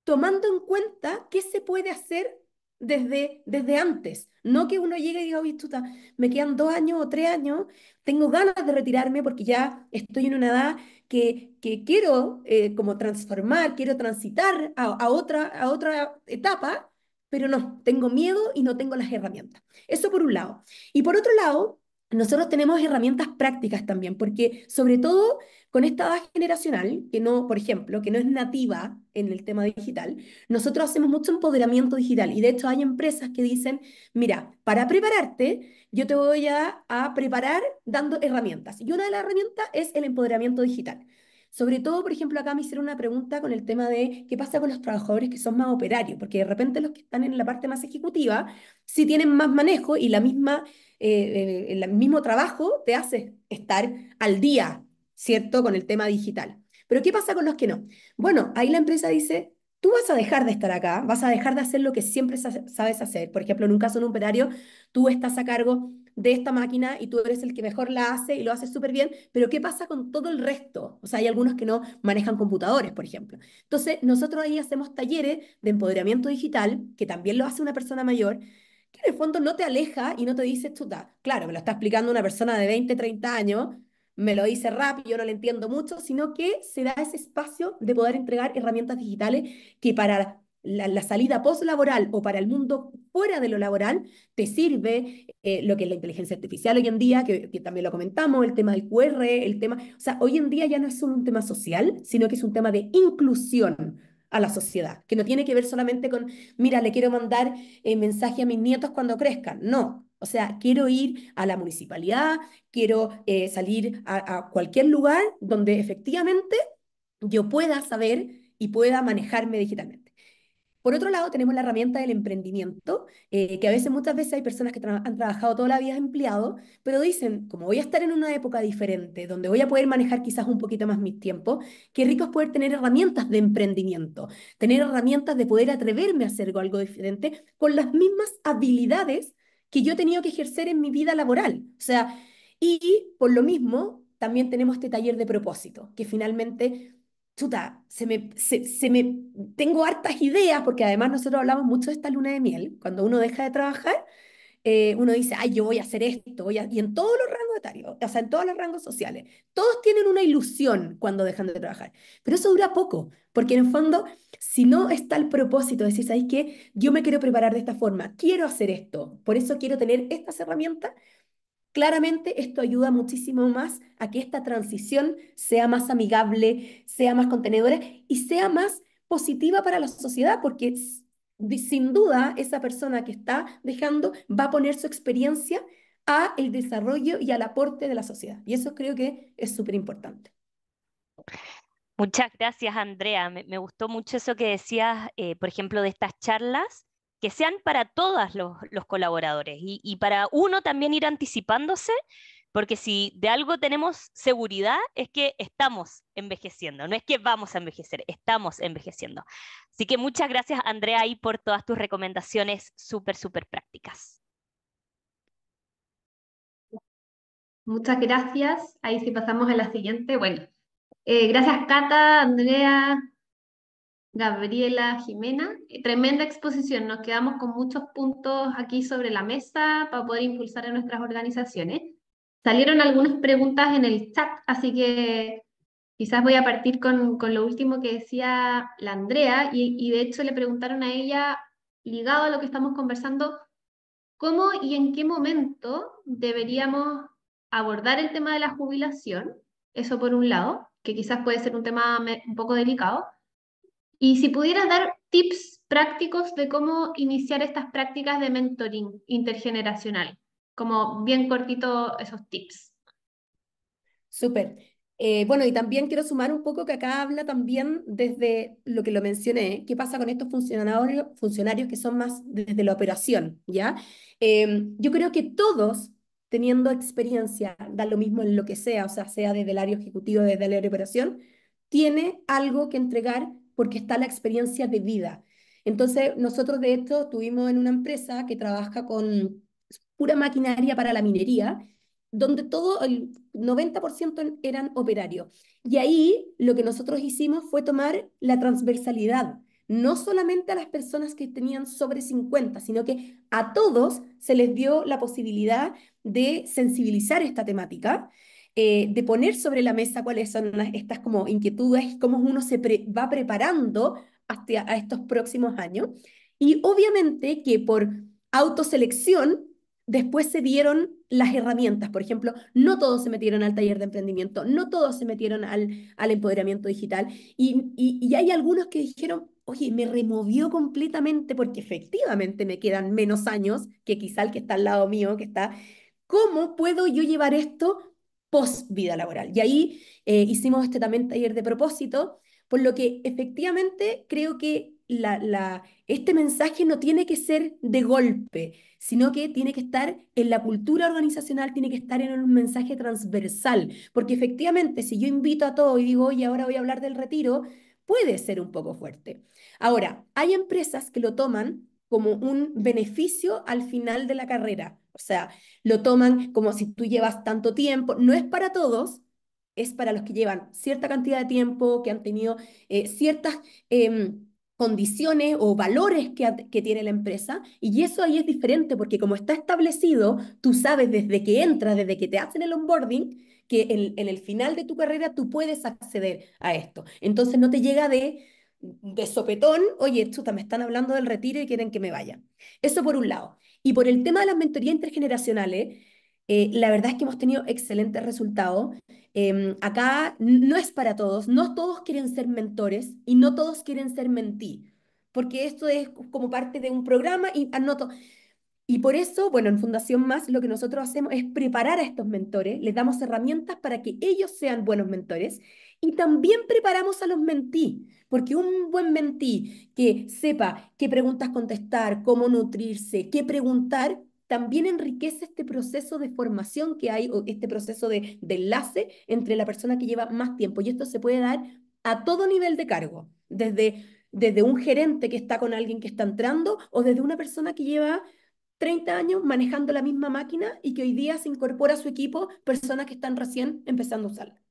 tomando en cuenta qué se puede hacer desde antes. No que uno llegue y diga, oye, chuta, me quedan 2 años o 3 años, tengo ganas de retirarme porque ya estoy en una edad que quiero como transformar, quiero transitar a otra etapa, pero no, tengo miedo y no tengo las herramientas. Eso por un lado. Y por otro lado, nosotros tenemos herramientas prácticas también, porque sobre todo con esta edad generacional, que no, por ejemplo, que no es nativa en el tema digital, nosotros hacemos mucho empoderamiento digital y de hecho hay empresas que dicen, mira, para prepararte, yo te voy a preparar dando herramientas. Y una de las herramientas es el empoderamiento digital. Sobre todo, por ejemplo, acá me hicieron una pregunta con el tema de qué pasa con los trabajadores que son más operarios, porque de repente los que están en la parte más ejecutiva sí tienen más manejo y el mismo trabajo te hace estar al día, ¿cierto? Con el tema digital. Pero ¿qué pasa con los que no? Bueno, ahí la empresa dice, tú vas a dejar de estar acá, vas a dejar de hacer lo que siempre sabes hacer. Por ejemplo, en un caso de un operario, tú estás a cargo de esta máquina y tú eres el que mejor la hace y lo haces súper bien, pero ¿qué pasa con todo el resto? O sea, hay algunos que no manejan computadores, por ejemplo. Entonces, nosotros ahí hacemos talleres de empoderamiento digital, que también lo hace una persona mayor, que en el fondo no te aleja y no te dice, chuta, claro, me lo está explicando una persona de 20, 30 años, me lo dice rápido, yo no le entiendo mucho, sino que se da ese espacio de poder entregar herramientas digitales que para la salida post-laboral o para el mundo fuera de lo laboral te sirve lo que es la inteligencia artificial hoy en día, que también lo comentamos, el tema del QR, el tema, o sea, hoy en día ya no es solo un tema social, sino que es un tema de inclusión a la sociedad, que no tiene que ver solamente con, mira, le quiero mandar mensaje a mis nietos cuando crezcan, no. O sea, quiero ir a la municipalidad, quiero salir a cualquier lugar donde efectivamente yo pueda saber y pueda manejarme digitalmente. Por otro lado, tenemos la herramienta del emprendimiento, que a veces, muchas veces hay personas que han trabajado toda la vida de empleado, pero dicen, como voy a estar en una época diferente, donde voy a poder manejar quizás un poquito más mis tiempos, qué rico es poder tener herramientas de emprendimiento, tener herramientas de poder atreverme a hacer algo diferente con las mismas habilidades que yo he tenido que ejercer en mi vida laboral. O sea, y por lo mismo, también tenemos este taller de propósito, que finalmente chuta, tengo hartas ideas, porque además nosotros hablamos mucho de esta luna de miel. Cuando uno deja de trabajar, uno dice, ay, yo voy a hacer esto, y en todos los rangos etarios, o sea, en todos los rangos sociales, todos tienen una ilusión cuando dejan de trabajar, pero eso dura poco, porque en el fondo, si no está el propósito de decir, ¿sabes qué? Yo me quiero preparar de esta forma, quiero hacer esto, por eso quiero tener estas herramientas. Claramente esto ayuda muchísimo más a que esta transición sea más amigable, sea más contenedora y sea más positiva para la sociedad, porque sin duda esa persona que está dejando va a poner su experiencia a el desarrollo y al aporte de la sociedad. Y eso creo que es súper importante. Muchas gracias, Andrea. Me gustó mucho eso que decías, por ejemplo, de estas charlas, que sean para todos los colaboradores y para uno también ir anticipándose, porque si de algo tenemos seguridad es que estamos envejeciendo, no es que vamos a envejecer, estamos envejeciendo. Así que muchas gracias, Andrea, ahí por todas tus recomendaciones súper, súper prácticas. Muchas gracias. Ahí sí pasamos a la siguiente. Bueno, gracias Cata, Andrea, Gabriela, Jimena. Tremenda exposición, nos quedamos con muchos puntos aquí sobre la mesa para poder impulsar en nuestras organizaciones. Salieron algunas preguntas en el chat, así que quizás voy a partir con lo último que decía la Andrea, y de hecho le preguntaron a ella, ligado a lo que estamos conversando, ¿cómo y en qué momento deberíamos abordar el tema de la jubilación? Eso por un lado, que quizás puede ser un tema un poco delicado. Y si pudieras dar tips prácticos de cómo iniciar estas prácticas de mentoring intergeneracional, como bien cortito esos tips. Súper. Bueno, y también quiero sumar un poco que acá habla también desde lo que lo mencioné, qué pasa con estos funcionarios que son más desde la operación, ¿ya? Yo creo que todos, teniendo experiencia, da lo mismo en lo que sea, o sea desde el área ejecutivo, desde el área de operación, tiene algo que entregar porque está la experiencia de vida. Entonces, nosotros de hecho tuvimos en una empresa que trabaja con pura maquinaria para la minería, donde todo el 90% eran operarios. Y ahí lo que nosotros hicimos fue tomar la transversalidad, no solamente a las personas que tenían sobre 50, sino que a todos se les dio la posibilidad de sensibilizar esta temática, de poner sobre la mesa cuáles son estas como inquietudes, cómo uno va preparando hasta a estos próximos años. Y obviamente que por autoselección después se dieron las herramientas. Por ejemplo, no todos se metieron al taller de emprendimiento, no todos se metieron al empoderamiento digital. Y hay algunos que dijeron, oye, me removió completamente porque efectivamente me quedan menos años que quizá el que está al lado mío, que está, ¿cómo puedo yo llevar esto post vida laboral? Y ahí hicimos este también taller de propósito, por lo que efectivamente creo que este mensaje no tiene que ser de golpe, sino que tiene que estar en la cultura organizacional, tiene que estar en un mensaje transversal, porque efectivamente si yo invito a todo y digo, oye, ahora voy a hablar del retiro, puede ser un poco fuerte. Ahora, hay empresas que lo toman como un beneficio al final de la carrera, o sea, lo toman como si tú llevas tanto tiempo, no es para todos, es para los que llevan cierta cantidad de tiempo, que han tenido ciertas condiciones o valores que tiene la empresa, y eso ahí es diferente porque como está establecido, tú sabes desde que entras, desde que te hacen el onboarding, que en el final de tu carrera tú puedes acceder a esto. Entonces no te llega de sopetón, oye, chuta, me están hablando del retiro y quieren que me vaya. Eso por un lado. Y por el tema de las mentorías intergeneracionales, la verdad es que hemos tenido excelentes resultados. Acá no es para todos, no todos quieren ser mentores y no todos quieren ser mentí, porque esto es como parte de un programa y anoto. Y por eso, bueno, en Fundación Más lo que nosotros hacemos es preparar a estos mentores, les damos herramientas para que ellos sean buenos mentores y también preparamos a los mentí, porque un buen mentí que sepa qué preguntas contestar, cómo nutrirse, qué preguntar, también enriquece este proceso de formación que hay, o este proceso de enlace entre la persona que lleva más tiempo. Y esto se puede dar a todo nivel de cargo, desde un gerente que está con alguien que está entrando o desde una persona que lleva 30 años manejando la misma máquina y que hoy día se incorpora a su equipo personas que están recién empezando a usarla.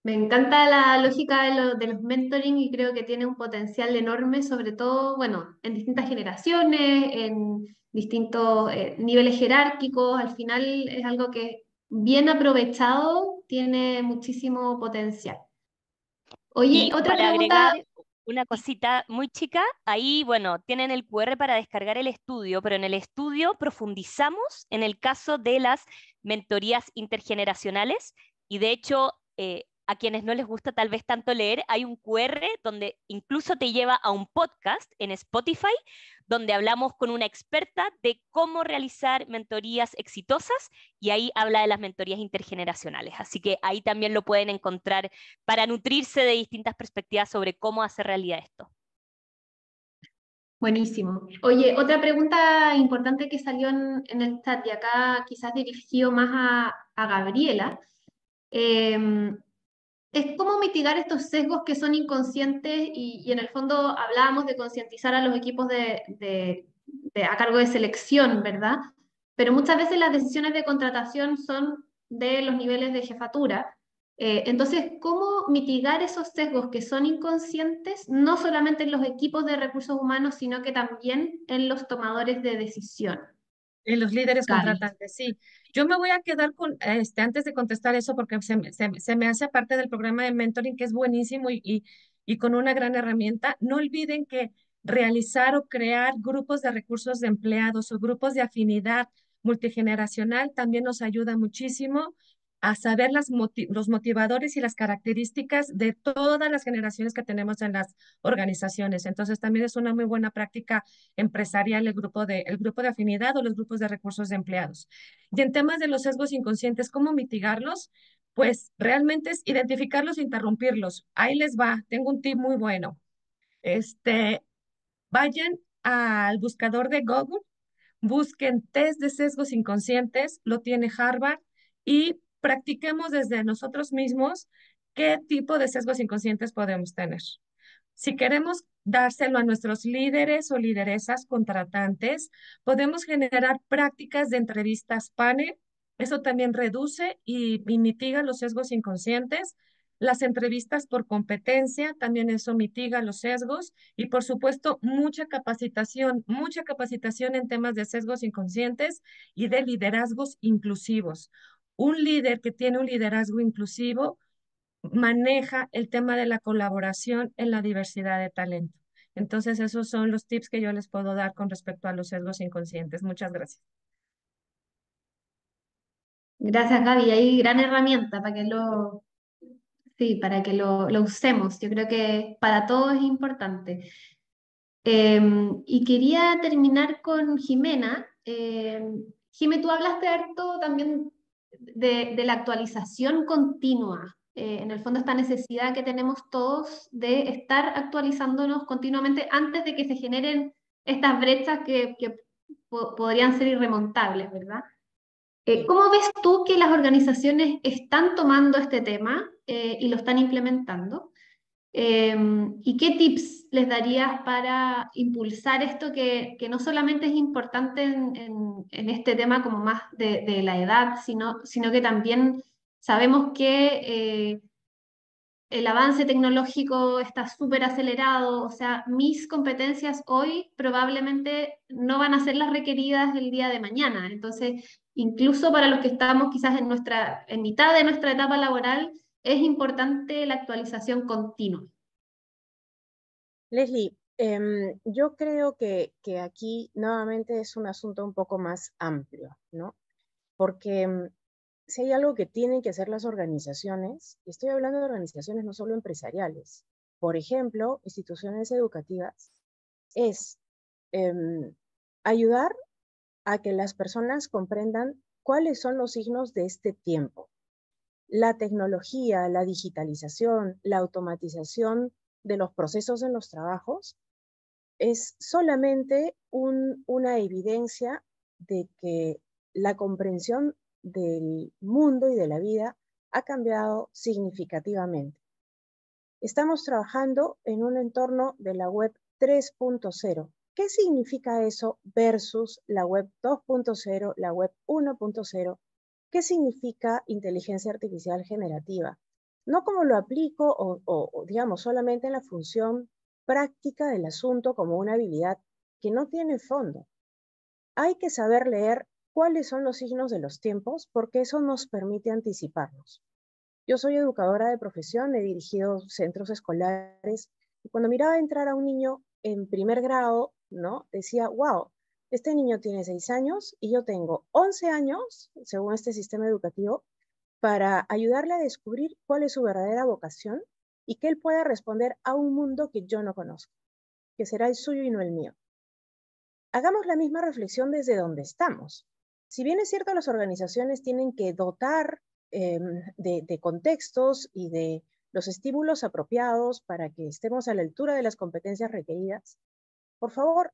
Me encanta la lógica de los mentoring y creo que tiene un potencial enorme, sobre todo, bueno, en distintas generaciones, en distintos niveles jerárquicos. Al final es algo que bien aprovechado tiene muchísimo potencial. Oye, Y otra para pregunta. agregar una cosita muy chica, ahí, bueno, tienen el QR para descargar el estudio, pero en el estudio profundizamos en el caso de las mentorías intergeneracionales y de hecho, a quienes no les gusta tal vez tanto leer, hay un QR donde incluso te lleva a un podcast en Spotify, donde hablamos con una experta de cómo realizar mentorías exitosas y ahí habla de las mentorías intergeneracionales. Así que ahí también lo pueden encontrar para nutrirse de distintas perspectivas sobre cómo hacer realidad esto. Buenísimo. Oye, otra pregunta importante que salió en el chat y acá quizás dirigido más a Gabriela, eh, es cómo mitigar estos sesgos que son inconscientes y en el fondo hablábamos de concientizar a los equipos a cargo de selección, ¿verdad? Pero muchas veces las decisiones de contratación son de los niveles de jefatura Entonces, ¿cómo mitigar esos sesgos que son inconscientes, no solamente en los equipos de recursos humanos, sino que también en los tomadores de decisión? En los líderes Gaby. contratantes, sí. Yo me voy a quedar con, antes de contestar eso, porque se me hace parte del programa de mentoring, que es buenísimo y con una gran herramienta. No olviden que realizar o crear grupos de recursos de empleados o grupos de afinidad multigeneracional también nos ayuda muchísimo a saber los motivadores y las características de todas las generaciones que tenemos en las organizaciones. Entonces, también es una muy buena práctica empresarial el grupo de afinidad o los grupos de recursos de empleados. Y en temas de los sesgos inconscientes, ¿cómo mitigarlos? Pues realmente es identificarlos e interrumpirlos. Ahí les va, tengo un tip muy bueno. Vayan al buscador de Google, busquen test de sesgos inconscientes, lo tiene Harvard, y practiquemos desde nosotros mismos qué tipo de sesgos inconscientes podemos tener. Si queremos dárselo a nuestros líderes o lideresas contratantes, podemos generar prácticas de entrevistas panel. Eso también reduce y mitiga los sesgos inconscientes. Las entrevistas por competencia, también eso mitiga los sesgos. Y por supuesto, mucha capacitación en temas de sesgos inconscientes y de liderazgos inclusivos. Un líder que tiene un liderazgo inclusivo maneja el tema de la colaboración en la diversidad de talento. Entonces, esos son los tips que yo les puedo dar con respecto a los sesgos inconscientes. Muchas gracias. Gracias, Gaby. Hay gran herramienta para que sí, para que lo usemos. Yo creo que para todos es importante. Y quería terminar con Jimena. Jimé, tú hablaste harto también de la actualización continua. En el fondo, esta necesidad que tenemos todos de estar actualizándonos continuamente antes de que se generen estas brechas que podrían ser irremontables, ¿verdad? ¿Cómo ves tú que las organizaciones están tomando este tema y lo están implementando? ¿Y qué tips les darías para impulsar esto que no solamente es importante en este tema como más de la edad, sino que también sabemos que el avance tecnológico está súper acelerado? O sea, mis competencias hoy probablemente no van a ser las requeridas el día de mañana. Entonces, incluso para los que estamos quizás en mitad de nuestra etapa laboral, es importante la actualización continua. Leslie, yo creo que aquí nuevamente es un asunto un poco más amplio, ¿no? Porque si hay algo que tienen que hacer las organizaciones, y estoy hablando de organizaciones no solo empresariales, por ejemplo, instituciones educativas, es ayudar a que las personas comprendan cuáles son los signos de este tiempo. La tecnología, la digitalización, la automatización de los procesos en los trabajos es solamente una evidencia de que la comprensión del mundo y de la vida ha cambiado significativamente. Estamos trabajando en un entorno de la web 3.0. ¿Qué significa eso versus la web 2.0, la web 1.0? ¿Qué significa inteligencia artificial generativa? No como lo aplico o digamos, solamente en la función práctica del asunto como una habilidad que no tiene fondo. Hay que saber leer cuáles son los signos de los tiempos porque eso nos permite anticiparnos. Yo soy educadora de profesión, he dirigido centros escolares y cuando miraba entrar a un niño en primer grado, ¿no? Decía, wow, este niño tiene 6 años y yo tengo 11 años, según este sistema educativo, para ayudarle a descubrir cuál es su verdadera vocación y que él pueda responder a un mundo que yo no conozco, que será el suyo y no el mío. Hagamos la misma reflexión desde donde estamos. Si bien es cierto, las organizaciones tienen que dotar de contextos y de los estímulos apropiados para que estemos a la altura de las competencias requeridas, por favor,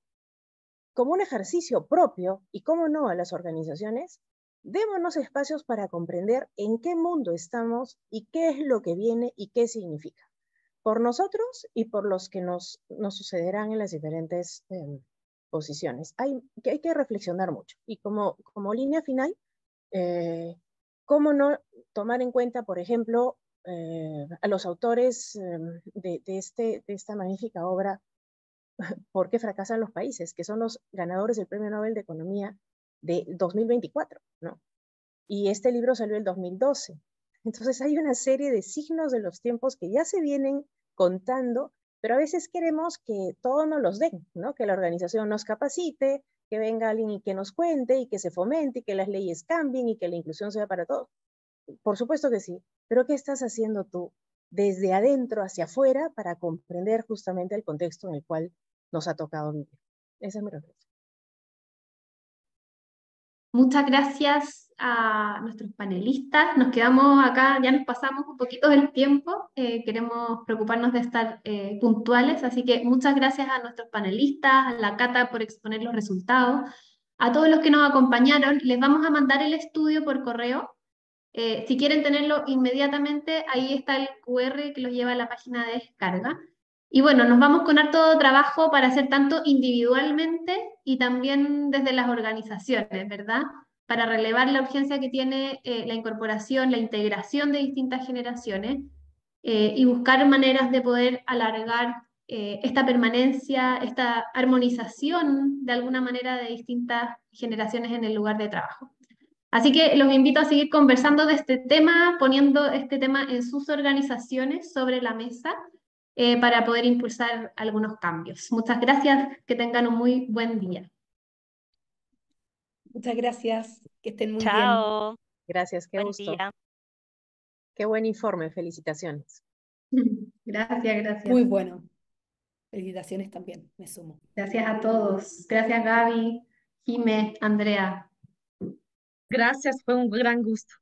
como un ejercicio propio y cómo no a las organizaciones, démonos espacios para comprender en qué mundo estamos y qué es lo que viene y qué significa, por nosotros y por los que nos sucederán en las diferentes posiciones. Hay que reflexionar mucho. Y como línea final, ¿cómo no tomar en cuenta, por ejemplo, a los autores de esta magnífica obra, ¿Por qué fracasan los países?, que son los ganadores del Premio Nobel de Economía de 2024, ¿no? Y este libro salió en 2012. Entonces hay una serie de signos de los tiempos que ya se vienen contando, pero a veces queremos que todos nos los den, ¿no? Que la organización nos capacite, que venga alguien y que nos cuente, y que se fomente, y que las leyes cambien, y que la inclusión sea para todos. Por supuesto que sí, pero ¿qué estás haciendo tú desde adentro hacia afuera para comprender justamente el contexto en el cual nos ha tocado vivir? Esa es mi reflexión. Muchas gracias a nuestros panelistas. Nos quedamos acá, ya nos pasamos un poquito del tiempo. Queremos preocuparnos de estar puntuales, así que muchas gracias a nuestros panelistas, a la Cata por exponer los resultados, a todos los que nos acompañaron. Les vamos a mandar el estudio por correo. Si quieren tenerlo inmediatamente, ahí está el QR que los lleva a la página de descarga. Y bueno, nos vamos con harto trabajo para hacer tanto individualmente y también desde las organizaciones, ¿verdad? Para relevar la urgencia que tiene la incorporación, la integración de distintas generaciones y buscar maneras de poder alargar esta permanencia, esta armonización de alguna manera de distintas generaciones en el lugar de trabajo. Así que los invito a seguir conversando de este tema, poniendo este tema en sus organizaciones sobre la mesa para poder impulsar algunos cambios. Muchas gracias, que tengan un muy buen día. Muchas gracias, que estén muy bien. Chao. Gracias, qué Buen gusto. día. Qué buen informe, felicitaciones. Gracias, gracias. Muy bueno. Felicitaciones también, me sumo. Gracias a todos. Gracias, Gaby, Jime, Andrea. Gracias, fue un gran gusto.